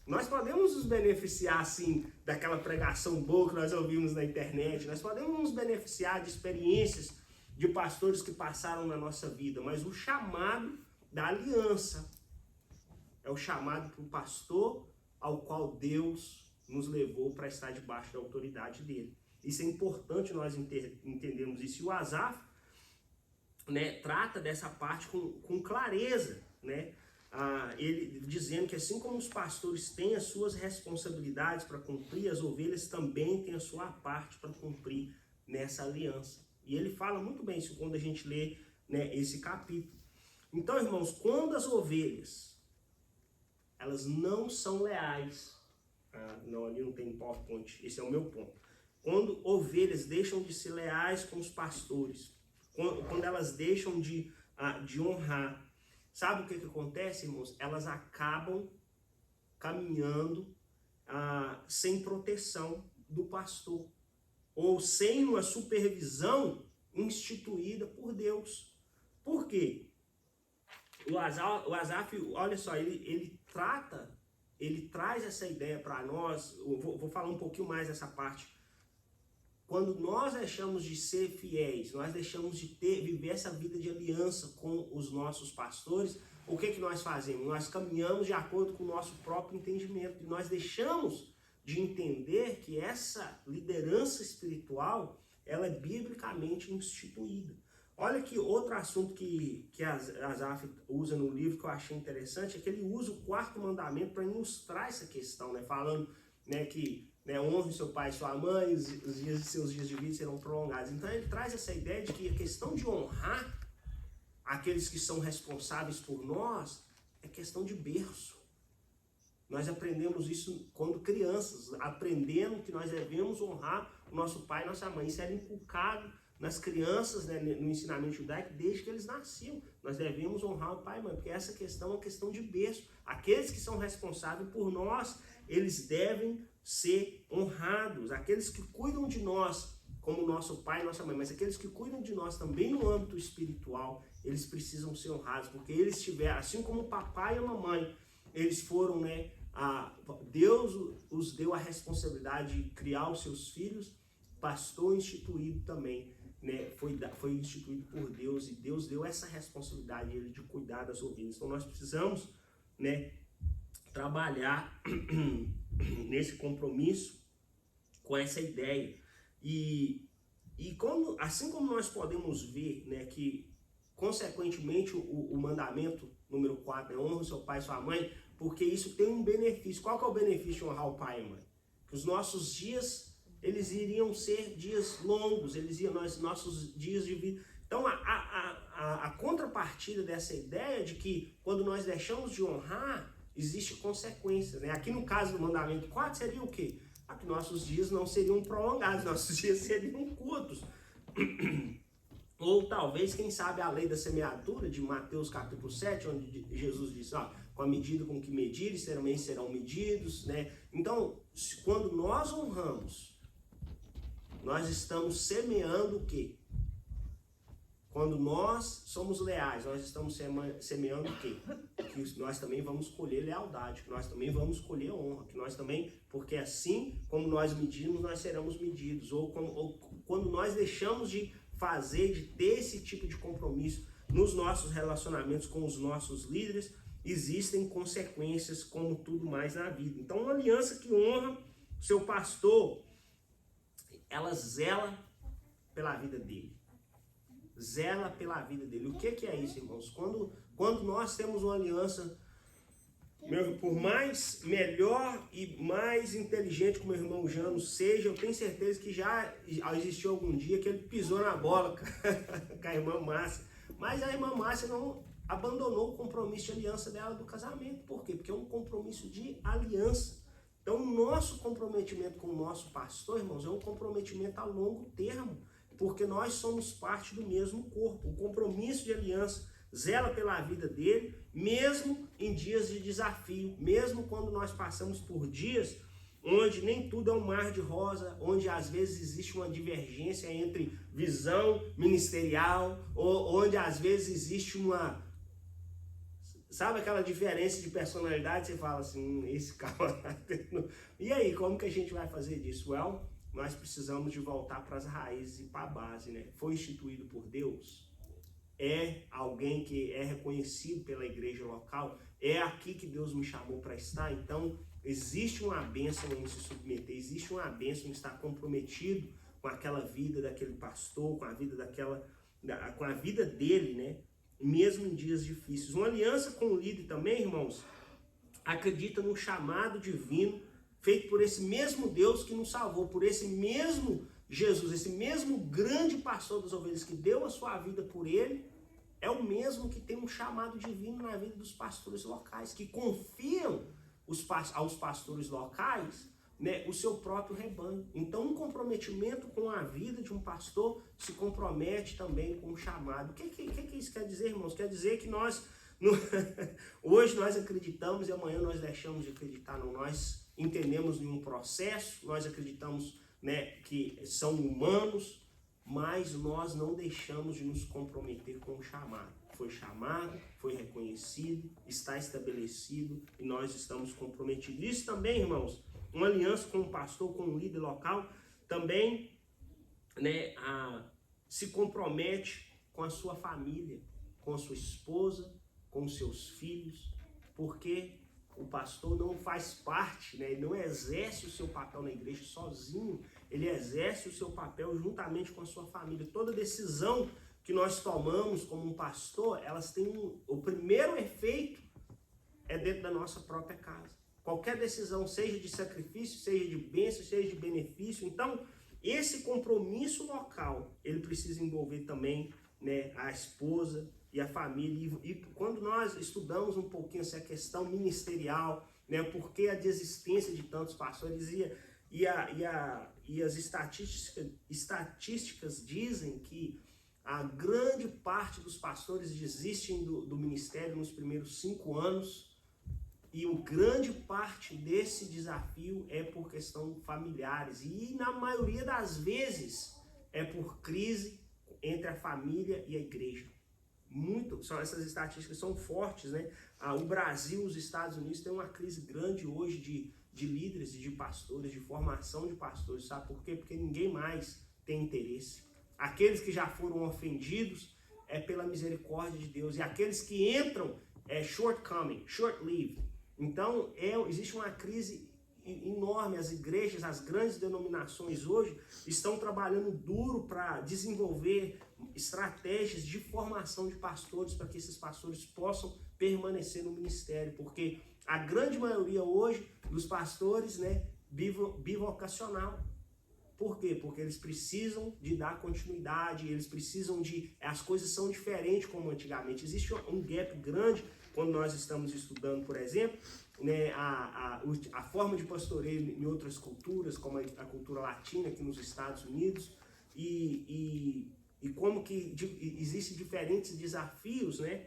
[SPEAKER 1] Nós podemos nos beneficiar, assim, daquela pregação boa que nós ouvimos na internet, nós podemos nos beneficiar de experiências de pastores que passaram na nossa vida, mas o chamado da aliança é o chamado para o pastor ao qual Deus nos levou para estar debaixo da autoridade dele. Isso é importante nós entendermos isso. E o Asaf, né, trata dessa parte com clareza, né? Ele dizendo que assim como os pastores têm as suas responsabilidades para cumprir, as ovelhas também têm a sua parte para cumprir nessa aliança. E ele fala muito bem isso quando a gente lê, né, esse capítulo. Então, irmãos, quando as ovelhas elas não são leais, não, ali não tem PowerPoint, esse é o meu ponto. quando ovelhas deixam de ser leais com os pastores, quando elas deixam de honrar, sabe o que acontece, irmãos? Elas acabam caminhando sem proteção do pastor, ou sem uma supervisão instituída por Deus. Por quê? O Asaf, olha só, ele traz essa ideia para nós. Eu vou falar um pouquinho mais dessa parte. Quando nós deixamos de ser fiéis, nós deixamos de viver essa vida de aliança com os nossos pastores, o que nós fazemos? Nós caminhamos de acordo com o nosso próprio entendimento, e nós deixamos de entender que essa liderança espiritual, ela é biblicamente instituída. Olha que outro assunto que Asaf usa no livro que eu achei interessante, é que ele usa o 4º mandamento para ilustrar essa questão, né? Falando, né, que, né, honre seu pai e sua mãe, os dias de seus dias de vida serão prolongados. Então ele traz essa ideia de que a questão de honrar aqueles que são responsáveis por nós é questão de berço. Nós aprendemos isso quando crianças, aprendendo que nós devemos honrar o nosso pai e nossa mãe. Isso era inculcado nas crianças, né, no ensinamento judaico, desde que eles nasciam. Nós devemos honrar o pai e mãe, porque essa questão é uma questão de berço. Aqueles que são responsáveis por nós, eles devem ser honrados. Aqueles que cuidam de nós, como nosso pai e nossa mãe, mas aqueles que cuidam de nós também no âmbito espiritual, eles precisam ser honrados, porque eles tiveram, assim como o papai e a mamãe, eles foram, né, Deus os deu a responsabilidade de criar os seus filhos, pastor instituído também, né, foi instituído por Deus, e Deus deu essa responsabilidade de cuidar das ovelhas. Então nós precisamos, né, trabalhar nesse compromisso com essa ideia. E assim como nós podemos ver, né, que consequentemente o mandamento número 4 é honra seu pai e sua mãe, porque isso tem um benefício. Qual que é o benefício de honrar o pai e a mãe? Que os nossos dias, eles iriam ser dias longos, nossos dias de vida. Então a contrapartida dessa ideia de que quando nós deixamos de honrar, existe consequência, né? Aqui no caso do mandamento 4 seria o quê? Que nossos dias não seriam prolongados, nossos dias seriam curtos. Ou talvez, quem sabe, a lei da semeadura de Mateus capítulo 7, onde Jesus diz, com a medida com que medires, também serão medidos, né? Então, quando nós honramos, nós estamos semeando o quê? Quando nós somos leais, nós estamos semeando o quê? Que nós também vamos colher lealdade, que nós também vamos colher honra, que nós também, porque assim como nós medimos, nós seremos medidos. Ou quando nós deixamos de fazer, de ter esse tipo de compromisso nos nossos relacionamentos com os nossos líderes, existem consequências como tudo mais na vida. Então, uma aliança que honra seu pastor, ela zela pela vida dele. Zela pela vida dele. O que é isso, irmãos? Quando nós temos uma aliança, por mais melhor e mais inteligente que o meu irmão Jano seja, eu tenho certeza que já existiu algum dia que ele pisou na bola com a irmã Márcia. Mas a irmã Márcia não abandonou o compromisso de aliança dela do casamento. Por quê? Porque é um compromisso de aliança. Então, o nosso comprometimento com o nosso pastor, irmãos, é um comprometimento a longo termo, porque nós somos parte do mesmo corpo. O compromisso de aliança zela pela vida dele, mesmo em dias de desafio, mesmo quando nós passamos por dias onde nem tudo é um mar de rosa, onde às vezes existe uma divergência entre visão ministerial, ou onde às vezes existe uma... Sabe aquela diferença de personalidade? Você fala assim, esse cara... E aí, como que a gente vai fazer disso? Nós precisamos de voltar para as raízes e para a base, né? Foi instituído por Deus, é alguém que é reconhecido pela igreja local, é aqui que Deus me chamou para estar. Então, existe uma bênção em se submeter, existe uma bênção em estar comprometido com aquela vida daquele pastor, com a vida dele, né? Mesmo em dias difíceis. Uma aliança com o líder também, irmãos, acredita no chamado divino feito por esse mesmo Deus que nos salvou, por esse mesmo Jesus, esse mesmo grande pastor das ovelhas que deu a sua vida por ele, é o mesmo que tem um chamado divino na vida dos pastores locais, que confiam aos pastores locais né, o seu próprio rebanho. Então, um comprometimento com a vida de um pastor se compromete também com o chamado. O que isso quer dizer, irmãos? Quer dizer que nós, hoje nós acreditamos e amanhã nós deixamos de acreditar. Não, nós entendemos em um processo, nós acreditamos, né, que são humanos, mas nós não deixamos de nos comprometer com o chamado. Foi chamado, foi reconhecido, está estabelecido e nós estamos comprometidos. Isso também, irmãos, uma aliança com o pastor, com o líder local, também, né, se compromete com a sua família, com a sua esposa, com os seus filhos, porque o pastor não faz parte, né, ele não exerce o seu papel na igreja sozinho, ele exerce o seu papel juntamente com a sua família. Toda decisão que nós tomamos como um pastor, elas têm o primeiro efeito é dentro da nossa própria casa. Qualquer decisão, seja de sacrifício, seja de bênção, seja de benefício. Então, esse compromisso local, ele precisa envolver também, né, a esposa e a família. E quando nós estudamos um pouquinho essa questão ministerial, né, porque a desistência de tantos pastores e as estatísticas dizem que a grande parte dos pastores desistem do ministério nos primeiros 5 anos. E grande parte desse desafio é por questão familiares. E na maioria das vezes é por crise entre a família e a igreja. Essas estatísticas são fortes, né? O Brasil, os Estados Unidos têm uma crise grande hoje de líderes e de pastores, de formação de pastores. Sabe por quê? Porque ninguém mais tem interesse. Aqueles que já foram ofendidos é pela misericórdia de Deus. E aqueles que entram é short-lived. Então, existe uma crise enorme. As igrejas, as grandes denominações hoje estão trabalhando duro para desenvolver estratégias de formação de pastores para que esses pastores possam permanecer no ministério, porque a grande maioria hoje dos pastores, né, bivocacional. Por quê? Porque eles precisam de dar continuidade, eles precisam as coisas são diferentes como antigamente. Existe um gap grande quando nós estamos estudando, por exemplo, né, a forma de pastoreio em outras culturas, como a cultura latina aqui nos Estados Unidos, e como que existem diferentes desafios, né?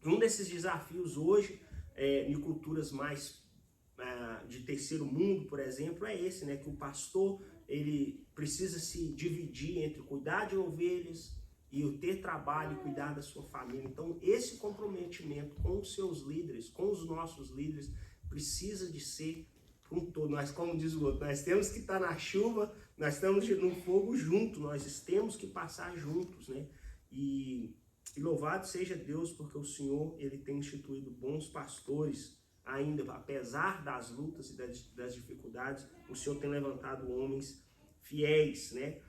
[SPEAKER 1] Um desses desafios hoje, em culturas mais de terceiro mundo, por exemplo, é esse, né? Que o pastor ele precisa se dividir entre cuidar de ovelhas e o ter trabalho e cuidar da sua família. Então, esse comprometimento com os seus líderes, com os nossos líderes, precisa de ser para um todo. Nós, como diz o outro, nós temos que estar na chuva, nós estamos no fogo juntos, nós temos que passar juntos, né? E louvado seja Deus, porque o Senhor, ele tem instituído bons pastores, ainda, apesar das lutas e das dificuldades, o Senhor tem levantado homens fiéis, né?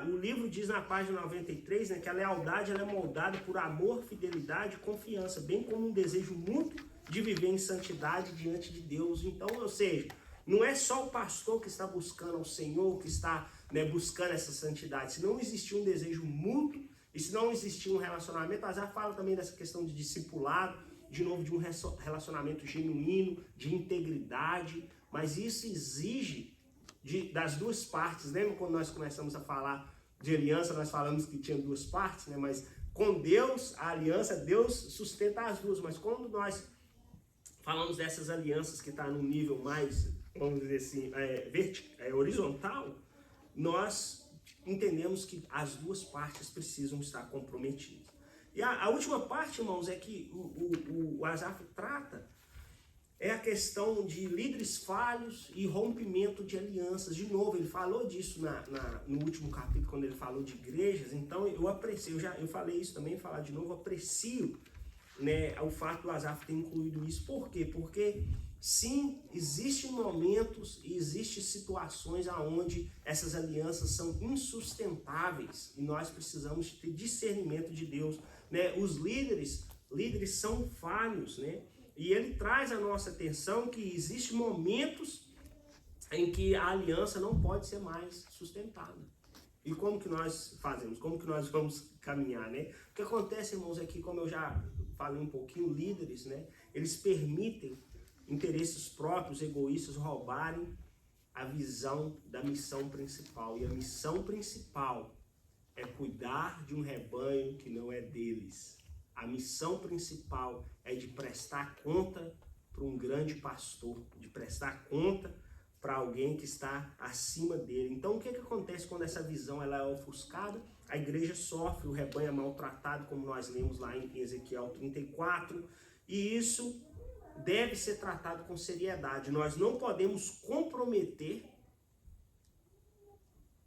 [SPEAKER 1] O livro diz na página 93, né, que a lealdade ela é moldada por amor, fidelidade e confiança, bem como um desejo mútuo de viver em santidade diante de Deus. Então, ou seja, não é só o pastor que está buscando ao Senhor, que está, né, buscando essa santidade. Se não existir um desejo mútuo e se não existir um relacionamento, já fala também dessa questão de discipulado, de novo, de um relacionamento genuíno, de integridade, mas isso exige das duas partes. Lembra quando nós começamos a falar de aliança, nós falamos que tinha duas partes, né? Mas com Deus, a aliança, Deus sustenta as duas, mas quando nós falamos dessas alianças que está num nível mais, vamos dizer assim, horizontal, nós entendemos que as duas partes precisam estar comprometidas. E a última parte, irmãos, é que o Asaf trata é a questão de líderes falhos e rompimento de alianças. De novo, ele falou disso no último capítulo, quando ele falou de igrejas. Então, eu aprecio, eu falei isso também, falar de novo, aprecio, né, o fato do Asaf ter incluído isso. Por quê? Porque, sim, existem momentos e existem situações onde essas alianças são insustentáveis e nós precisamos ter discernimento de Deus, né? Os líderes são falhos, né? E ele traz a nossa atenção que existem momentos em que a aliança não pode ser mais sustentada. E como que nós fazemos? Como que nós vamos caminhar, né? O que acontece, irmãos, é que, como eu já falei um pouquinho, líderes, né? Eles permitem interesses próprios, egoístas, roubarem a visão da missão principal. E a missão principal é cuidar de um rebanho que não é deles. A missão principal é de prestar conta para um grande pastor, de prestar conta para alguém que está acima dele. Então, o que acontece quando essa visão ela é ofuscada? A igreja sofre, o rebanho é maltratado, como nós lemos lá em Ezequiel 34, e isso deve ser tratado com seriedade. Nós não podemos comprometer,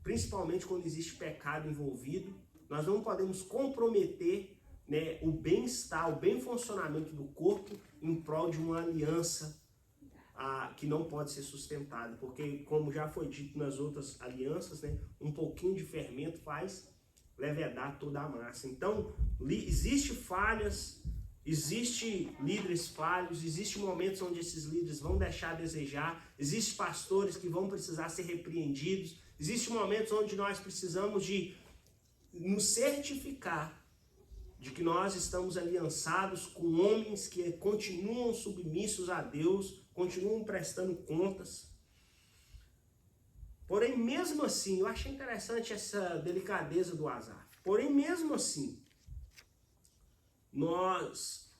[SPEAKER 1] principalmente quando existe pecado envolvido, nós não podemos comprometer, né, o bem-estar, o bem funcionamento do corpo em prol de uma aliança que não pode ser sustentada, porque, como já foi dito nas outras alianças, né, um pouquinho de fermento faz levedar toda a massa. Então, existe falhas, existe líderes falhos, existe momentos onde esses líderes vão deixar a desejar, existem pastores que vão precisar ser repreendidos, existem momentos onde nós precisamos de nos certificar de que nós estamos aliançados com homens que continuam submissos a Deus, continuam prestando contas. Porém, mesmo assim, eu achei interessante essa delicadeza do Asaf. Porém, mesmo assim, nós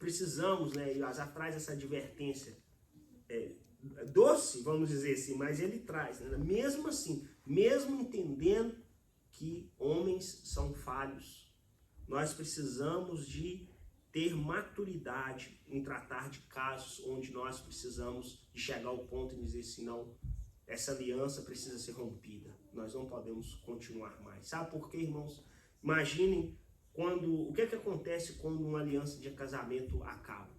[SPEAKER 1] precisamos, né, e o Asaf traz essa advertência doce, vamos dizer assim, mas ele traz, né, mesmo assim, mesmo entendendo que homens são falhos, nós precisamos de ter maturidade em tratar de casos onde nós precisamos de chegar ao ponto de dizer assim, não, essa aliança precisa ser rompida, nós não podemos continuar mais. Sabe por quê, irmãos? Imaginem o que acontece quando uma aliança de casamento acaba.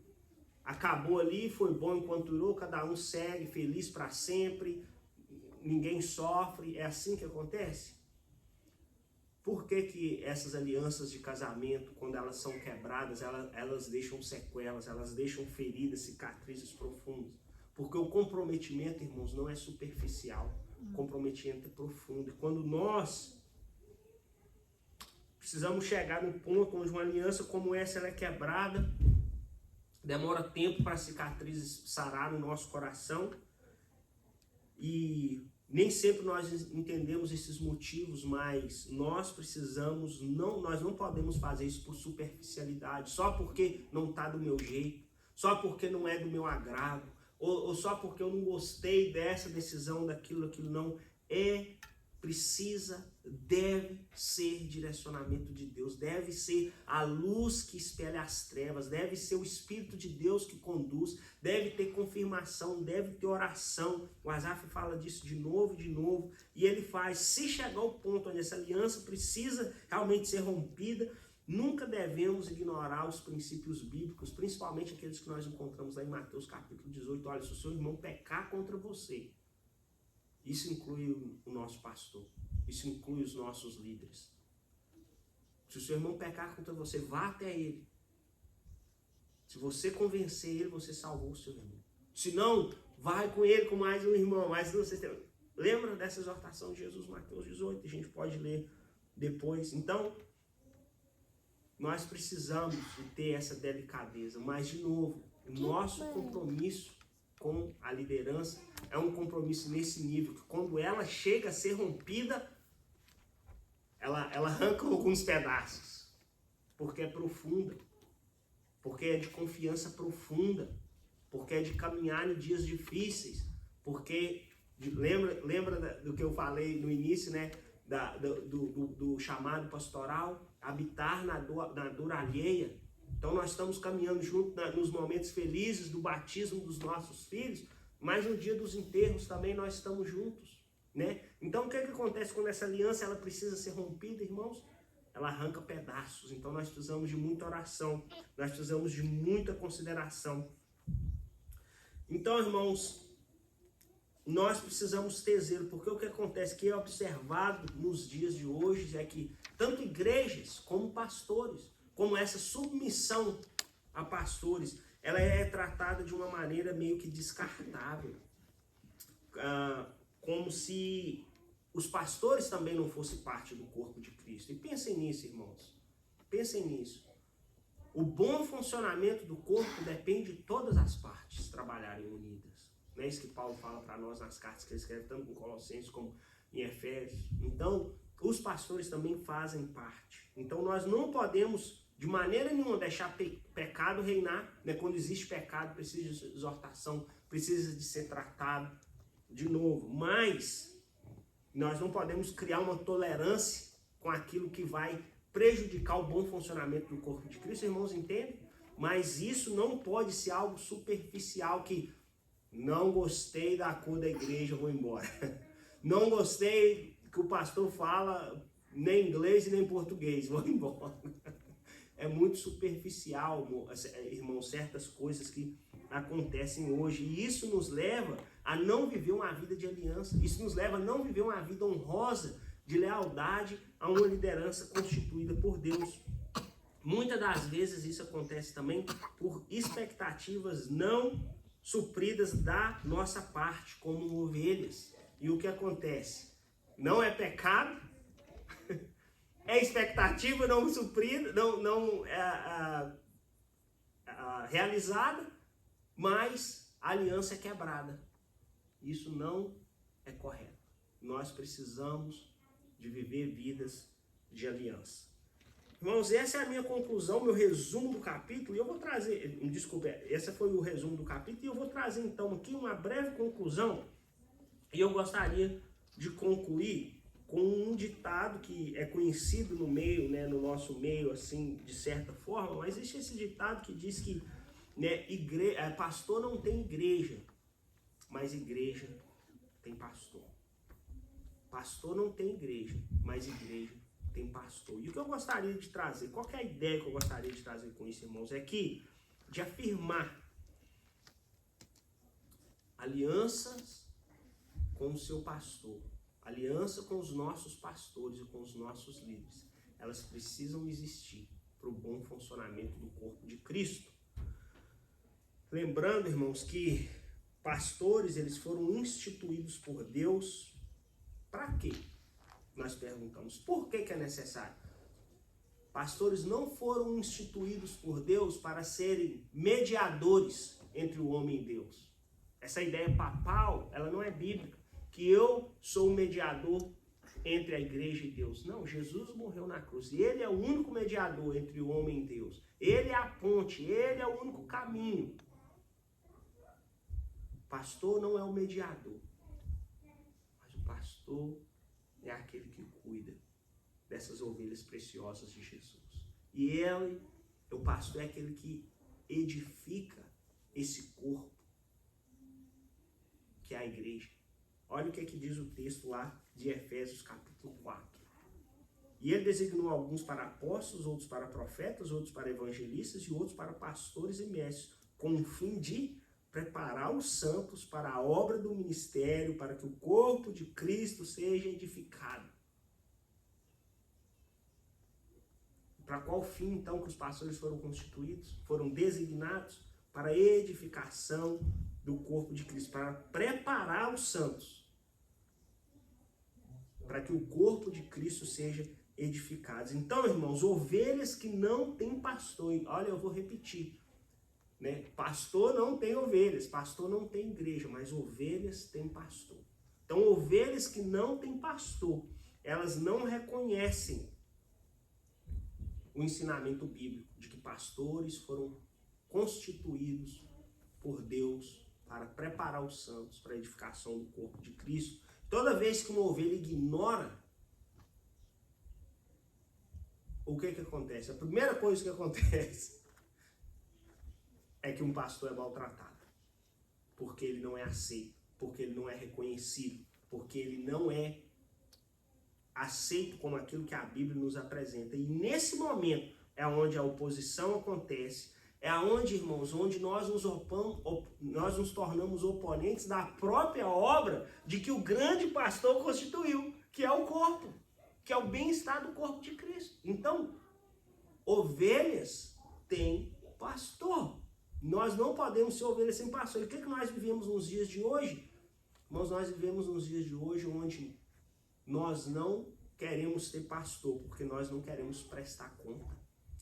[SPEAKER 1] Acabou ali, foi bom enquanto durou, cada um segue feliz para sempre, ninguém sofre, é assim que acontece? Por que essas alianças de casamento, quando elas são quebradas, elas deixam sequelas, elas deixam feridas, cicatrizes profundas? Porque o comprometimento, irmãos, não é superficial, o comprometimento é profundo. E quando nós precisamos chegar num ponto onde uma aliança como essa ela é quebrada, demora tempo para as cicatrizes sarar no nosso coração, e nem sempre nós entendemos esses motivos, mas nós precisamos, nós não podemos fazer isso por superficialidade, só porque não está do meu jeito, só porque não é do meu agrado, ou só porque eu não gostei dessa decisão, daquilo não. Deve ser direcionamento de Deus, deve ser a luz que espelha as trevas, deve ser o Espírito de Deus que conduz, deve ter confirmação, deve ter oração. O Asaf fala disso de novo, e ele faz, se chegar ao ponto onde essa aliança precisa realmente ser rompida, nunca devemos ignorar os princípios bíblicos, principalmente aqueles que nós encontramos lá em Mateus capítulo 18, olha, se o seu irmão pecar contra você, isso inclui o nosso pastor, isso inclui os nossos líderes. Se o seu irmão pecar contra você, vá até ele. Se você convencer ele, você salvou o seu irmão. Se não, vai com ele com mais um irmão. Lembra dessa exortação de Jesus, Mateus 18? A gente pode ler depois. Então, nós precisamos de ter essa delicadeza. Mas, de novo, o nosso compromisso com a liderança é um compromisso nesse nível, que quando ela chega a ser rompida, ela arranca alguns pedaços, porque é profunda, porque é de confiança profunda, porque é de caminhar em dias difíceis, porque lembra do que eu falei no início, né, do chamado pastoral, habitar na dor alheia. Então nós estamos caminhando junto nos momentos felizes do batismo dos nossos filhos, mas no dia dos enterros também nós estamos juntos, né? Então o que acontece quando essa aliança ela precisa ser rompida, irmãos? Ela arranca pedaços. Então nós precisamos de muita oração, nós precisamos de muita consideração. Então, irmãos, nós precisamos ter zelo, porque o que acontece, que é observado nos dias de hoje, é que tanto igrejas como pastores, como essa submissão a pastores, ela é tratada de uma maneira meio que descartável. Como se os pastores também não fossem parte do corpo de Cristo. E pensem nisso, irmãos. Pensem nisso. O bom funcionamento do corpo depende de todas as partes trabalharem unidas. Não é isso que Paulo fala para nós nas cartas que ele escreve, tanto em Colossenses como em Efésios. Então, os pastores também fazem parte. Então, nós não podemos, de maneira nenhuma, deixar pecado reinar. Né? Quando existe pecado, precisa de exortação, precisa de ser tratado de novo. Mas nós não podemos criar uma tolerância com aquilo que vai prejudicar o bom funcionamento do corpo de Cristo. Irmãos, entendem? Mas isso não pode ser algo superficial que não gostei da cor da igreja, vou embora. Não gostei que o pastor fala nem inglês e nem português, vou embora. É muito superficial, irmão, certas coisas que acontecem hoje. E isso nos leva a não viver uma vida de aliança. Isso nos leva a não viver uma vida honrosa, de lealdade a uma liderança constituída por Deus. Muitas das vezes isso acontece também por expectativas não supridas da nossa parte, como ovelhas. E o que acontece? Não é pecado, é expectativa não suprida, não realizada, mas a aliança é quebrada. Isso não é correto. Nós precisamos de viver vidas de aliança. Irmãos, essa é a minha conclusão, meu resumo do capítulo, e eu vou trazer, desculpa, esse foi o resumo do capítulo, e eu vou trazer então aqui uma breve conclusão, e eu gostaria de concluir com um ditado que é conhecido no meio, né, no nosso meio, assim, de certa forma, mas existe esse ditado que diz que, né, pastor não tem igreja, mas igreja tem pastor. Pastor não tem igreja, mas igreja tem pastor. E o que eu gostaria de trazer, qual que é a ideia que eu gostaria de trazer com isso, irmãos, é que de afirmar alianças com o seu pastor, aliança com os nossos pastores e com os nossos líderes, elas precisam existir para o bom funcionamento do corpo de Cristo. Lembrando, irmãos, que pastores, eles foram instituídos por Deus para quê? Nós perguntamos, por que é necessário? Pastores não foram instituídos por Deus para serem mediadores entre o homem e Deus. Essa ideia papal, ela não é bíblica, que eu sou o mediador entre a igreja e Deus. Não, Jesus morreu na cruz, e ele é o único mediador entre o homem e Deus. Ele é a ponte, ele é o único caminho. Pastor não é o mediador, mas o pastor é aquele que cuida dessas ovelhas preciosas de Jesus. E ele, o pastor, é aquele que edifica esse corpo, que é a igreja. Olha o que é que diz o texto lá de Efésios capítulo 4. E ele designou alguns para apóstolos, outros para profetas, outros para evangelistas e outros para pastores e mestres, com o fim de preparar os santos para a obra do ministério, para que o corpo de Cristo seja edificado. Para qual fim, então, que os pastores foram constituídos? Foram designados para a edificação do corpo de Cristo, para preparar os santos, para que o corpo de Cristo seja edificado. Então, irmãos, ovelhas que não têm pastor, olha, eu vou repetir, né? Pastor não tem ovelhas, pastor não tem igreja, mas ovelhas têm pastor. Então, ovelhas que não têm pastor, elas não reconhecem o ensinamento bíblico de que pastores foram constituídos por Deus para preparar os santos para a edificação do corpo de Cristo. Toda vez que uma ovelha ignora, o que acontece? A primeira coisa que acontece é que um pastor é maltratado, porque ele não é aceito, porque ele não é reconhecido, porque ele não é aceito como aquilo que a Bíblia nos apresenta. E nesse momento é onde a oposição acontece, é onde, irmãos, onde nós nos tornamos oponentes da própria obra de que o grande pastor constituiu, que é o corpo, que é o bem-estar do corpo de Cristo. Então, ovelhas têm pastor. Nós não podemos ser ovelhas sem pastor. E o que nós vivemos nos dias de hoje? Irmãos, nós vivemos nos dias de hoje onde nós não queremos ter pastor, porque nós não queremos prestar conta.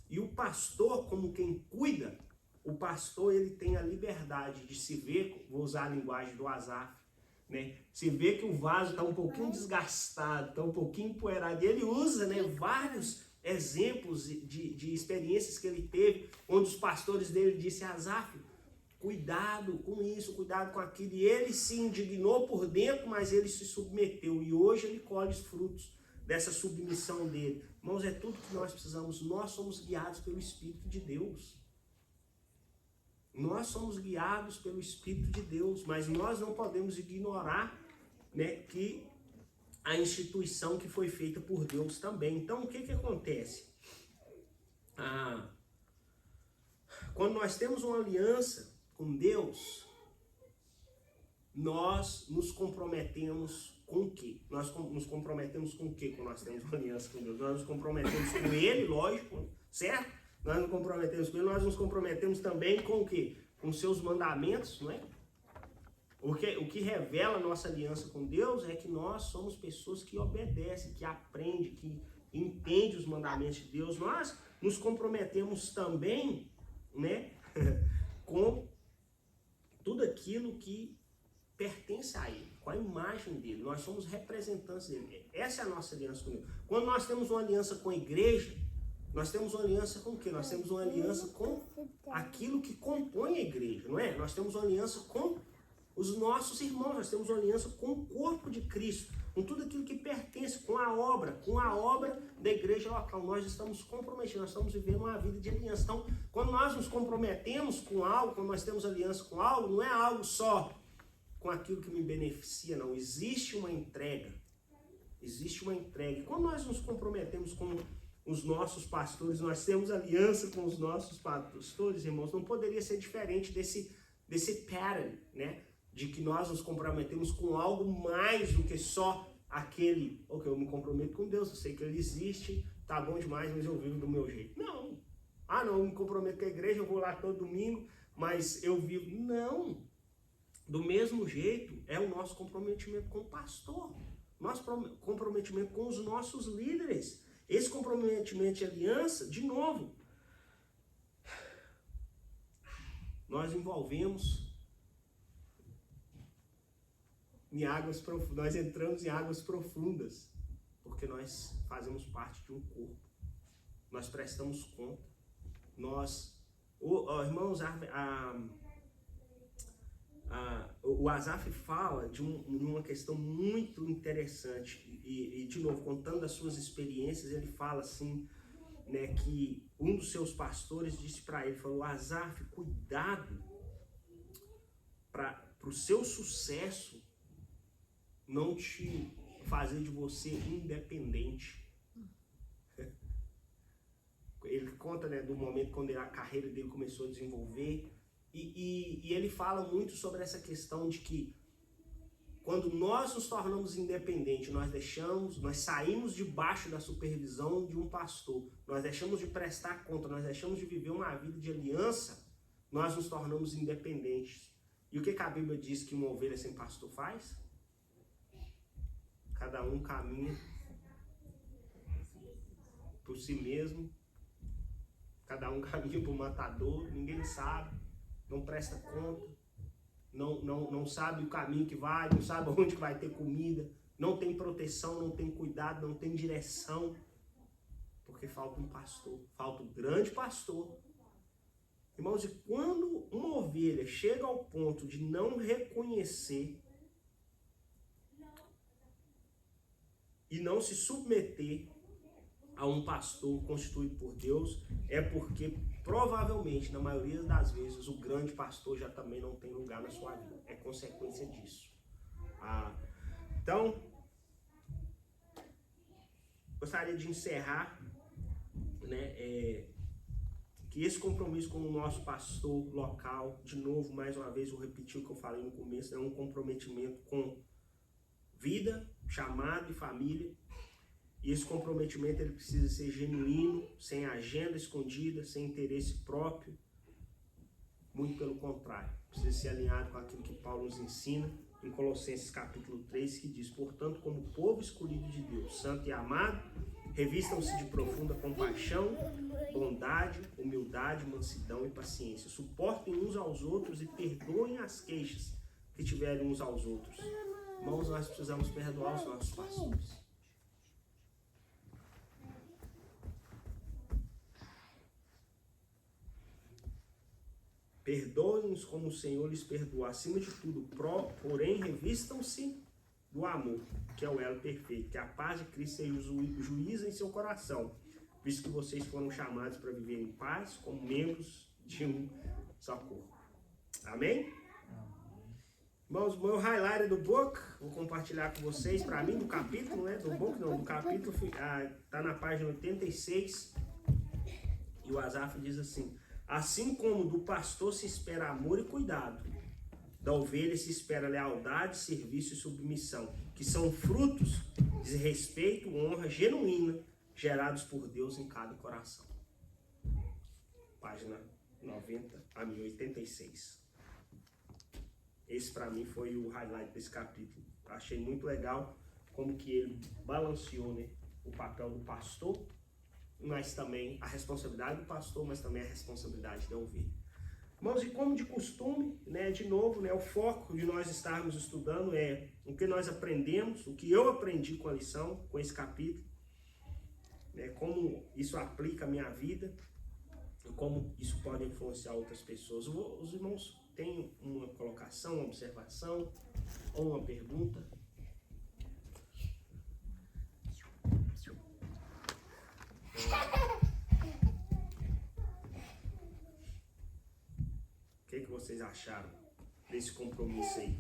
[SPEAKER 1] E o pastor, como quem cuida o pastor ele tem a liberdade de se ver, vou usar a linguagem do Asaf, né? Se vê que o vaso está um pouquinho desgastado, está um pouquinho empoeirado, e ele usa, né, vários exemplos de experiências que ele teve, onde os pastores dele disseram: Asaf, cuidado com isso, cuidado com aquilo. E ele se indignou por dentro, mas ele se submeteu. E hoje ele colhe os frutos dessa submissão dele. Irmãos, é tudo que nós precisamos. Nós somos guiados pelo Espírito de Deus. Nós somos guiados pelo Espírito de Deus, mas nós não podemos ignorar, né, que a instituição que foi feita por Deus também. Então, o que acontece? Quando nós temos uma aliança com Deus, nós nos comprometemos com o quê? Nós nos comprometemos com o quê quando nós temos uma aliança com Deus? Nós nos comprometemos com Ele, lógico, certo? Nós nos comprometemos com Ele, nós nos comprometemos também com o quê? Com seus mandamentos, não é? O que revela a nossa aliança com Deus é que nós somos pessoas que obedecem, que aprendem, que entendem os mandamentos de Deus. Nós nos comprometemos também, né, com tudo aquilo que pertence a Ele, com a imagem dEle. Nós somos representantes dEle. Essa é a nossa aliança com Deus. Quando nós temos uma aliança com a igreja, nós temos uma aliança com o quê? Nós temos uma aliança com aquilo que compõe a igreja, não é? Nós temos uma aliança com os nossos irmãos, nós temos uma aliança com o corpo de Cristo, com tudo aquilo que pertence, com a obra da igreja local. Nós estamos comprometidos, nós estamos vivendo uma vida de aliança. Então, quando nós nos comprometemos com algo, quando nós temos aliança com algo, não é algo só com aquilo que me beneficia, não. Existe uma entrega. Existe uma entrega. E quando nós nos comprometemos com os nossos pastores, nós temos aliança com os nossos pastores, irmãos, não poderia ser diferente desse pattern, né? De que nós nos comprometemos com algo mais do que só aquele, ok, eu me comprometo com Deus, eu sei que Ele existe, tá bom demais, mas eu vivo do meu jeito. Não. Não, eu me comprometo com a igreja, eu vou lá todo domingo, mas eu vivo. Não. Do mesmo jeito é o nosso comprometimento com o pastor, nosso comprometimento com os nossos líderes. Esse comprometimento de aliança, de novo, nós envolvemos em águas profundas, nós entramos em águas profundas, porque nós fazemos parte de um corpo, nós prestamos conta, irmãos, o Asaf fala de uma questão muito interessante, e de novo, contando as suas experiências, ele fala assim, né, que um dos seus pastores disse para ele, falou: Asaf, cuidado para o seu sucesso não te fazer de você independente. Ele conta, né, do momento quando a carreira dele começou a desenvolver, e ele fala muito sobre essa questão de que quando nós nos tornamos independentes, nós saímos debaixo da supervisão de um pastor, nós deixamos de prestar conta, nós deixamos de viver uma vida de aliança, nós nos tornamos independentes. E o que a Bíblia diz que uma ovelha sem pastor faz? Cada um caminha por si mesmo, cada um caminha para o matador, ninguém sabe, não presta conta, não sabe o caminho que vai, não sabe onde que vai ter comida, não tem proteção, não tem cuidado, não tem direção, porque falta um pastor, falta um grande pastor. Irmãos, e quando uma ovelha chega ao ponto de não reconhecer e não se submeter a um pastor constituído por Deus, é porque provavelmente, na maioria das vezes, o grande pastor já também não tem lugar na sua vida. É consequência disso. Então, gostaria de encerrar, né, que esse compromisso com o nosso pastor local, de novo, mais uma vez, vou repetir o que eu falei no começo, é um comprometimento com vida, chamado e família. E esse comprometimento ele precisa ser genuíno, sem agenda escondida, sem interesse próprio. Muito pelo contrário, precisa ser alinhado com aquilo que Paulo nos ensina em Colossenses capítulo 3, que diz: portanto, como povo escolhido de Deus, santo e amado, Revistam-se de profunda compaixão, bondade, humildade, mansidão e paciência. Suportem uns aos outros e perdoem as queixas que tiverem uns aos outros. Irmãos, nós precisamos perdoar os nossos pastores. Perdoem-nos como o Senhor lhes perdoou. Acima de tudo, porém, revistam-se do amor, que é o elo perfeito. Que a paz de Cristo seja o juiz em seu coração, visto que vocês foram chamados para viver em paz como membros de um só corpo. Amém? Irmãos, o meu highlight do book, vou compartilhar com vocês, para mim, do capítulo, né? Do book não, do capítulo, está na página 86, e o Asaf diz assim: assim como do pastor se espera amor e cuidado, da ovelha se espera lealdade, serviço e submissão, que são frutos de respeito, honra genuína, gerados por Deus em cada coração. Página 90 a 1086. Esse para mim foi o highlight desse capítulo. Achei muito legal como que ele balanceou, né, o papel do pastor, mas também a responsabilidade do pastor, mas também a responsabilidade da ovelha. Irmãos, e como de costume, né, de novo, né, o foco de nós estarmos estudando é o que nós aprendemos, o que eu aprendi com a lição, com esse capítulo, né, como isso aplica a minha vida e como isso pode influenciar outras pessoas. Os irmãos têm uma colocação, uma observação ou uma pergunta? O que vocês acharam desse compromisso aí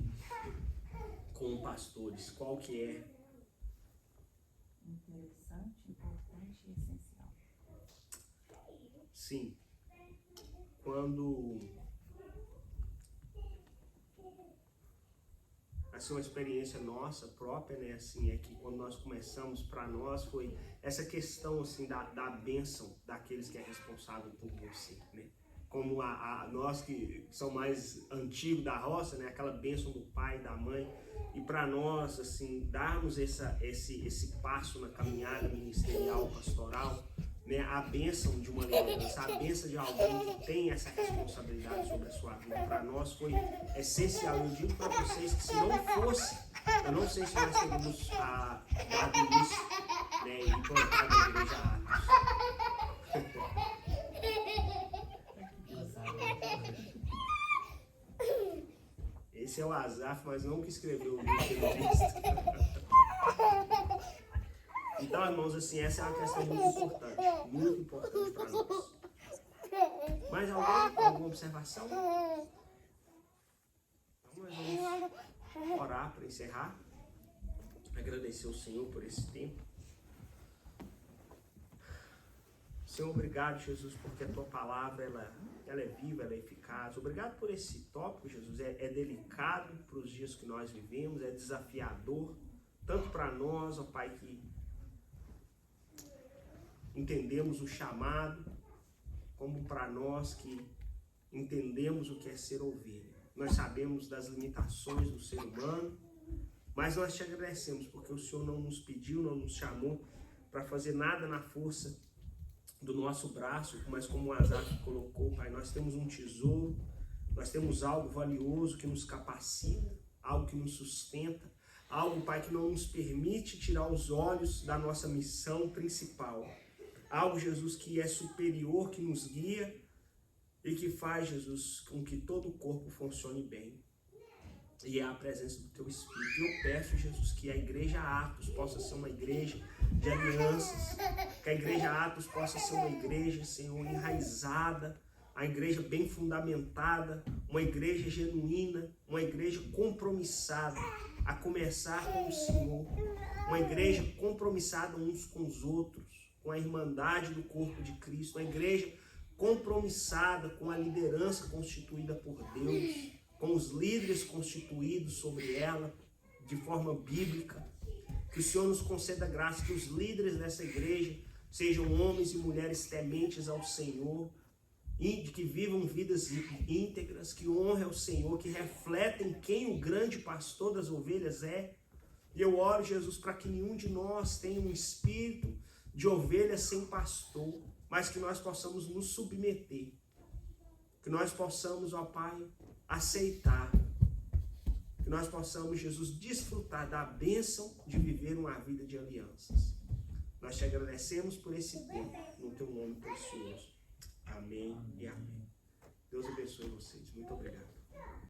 [SPEAKER 1] com pastores? Qual que é?
[SPEAKER 2] Interessante, importante e essencial.
[SPEAKER 1] Sim. Quando assim, uma experiência nossa própria, né, assim, é que quando nós começamos, para nós foi essa questão, assim, da bênção daqueles que é responsável por você, né, como nós que são mais antigos da roça, né, aquela bênção do pai, da mãe, e para nós, assim, darmos esse passo na caminhada ministerial, pastoral, né, a bênção de uma liderança, a bênção de alguém que tem essa responsabilidade sobre a sua vida, para nós foi essencial. Eu digo para vocês que se não fosse, eu não sei se nós teríamos dado início, né, e implantado a igreja Atos. Esse é o Asaf, mas não que escreveu o livro pelo visto. Então, irmãos, assim, essa é uma questão muito importante para nós. Mais alguma observação? Então, nós vamos orar para encerrar. Agradecer ao Senhor por esse tempo. Senhor, obrigado, Jesus, porque a Tua palavra, ela é viva, ela é eficaz. Obrigado por esse tópico, Jesus. É delicado para os dias que nós vivemos, é desafiador, tanto para nós, ó Pai, que entendemos o chamado, como para nós que entendemos o que é ser ovelha. Nós sabemos das limitações do ser humano, mas nós te agradecemos porque o Senhor não nos pediu, não nos chamou para fazer nada na força do nosso braço, mas como o Asaf colocou, Pai, nós temos um tesouro, nós temos algo valioso que nos capacita, algo que nos sustenta, algo, Pai, que não nos permite tirar os olhos da nossa missão principal. Algo, Jesus, que é superior, que nos guia e que faz, Jesus, com que todo o corpo funcione bem. E é a presença do Teu Espírito. Eu peço, Jesus, que a Igreja Atos possa ser uma igreja de alianças, que a Igreja Atos possa ser uma igreja, Senhor, enraizada, a igreja bem fundamentada, uma igreja genuína, uma igreja compromissada, a começar com o Senhor, uma igreja compromissada uns com os outros, com a irmandade do corpo de Cristo, uma igreja compromissada com a liderança constituída por Deus, com os líderes constituídos sobre ela, de forma bíblica. Que o Senhor nos conceda graça, que os líderes dessa igreja sejam homens e mulheres tementes ao Senhor, e que vivam vidas íntegras, que honrem ao Senhor, que refletem quem o grande pastor das ovelhas é. E eu oro, Jesus, para que nenhum de nós tenha um espírito de ovelhas sem pastor, mas que nós possamos nos submeter. Que nós possamos, ó Pai, aceitar. Que nós possamos, Jesus, desfrutar da bênção de viver uma vida de alianças. Nós te agradecemos por esse tempo, no teu nome precioso. Amém e amém. Deus abençoe vocês. Muito obrigado.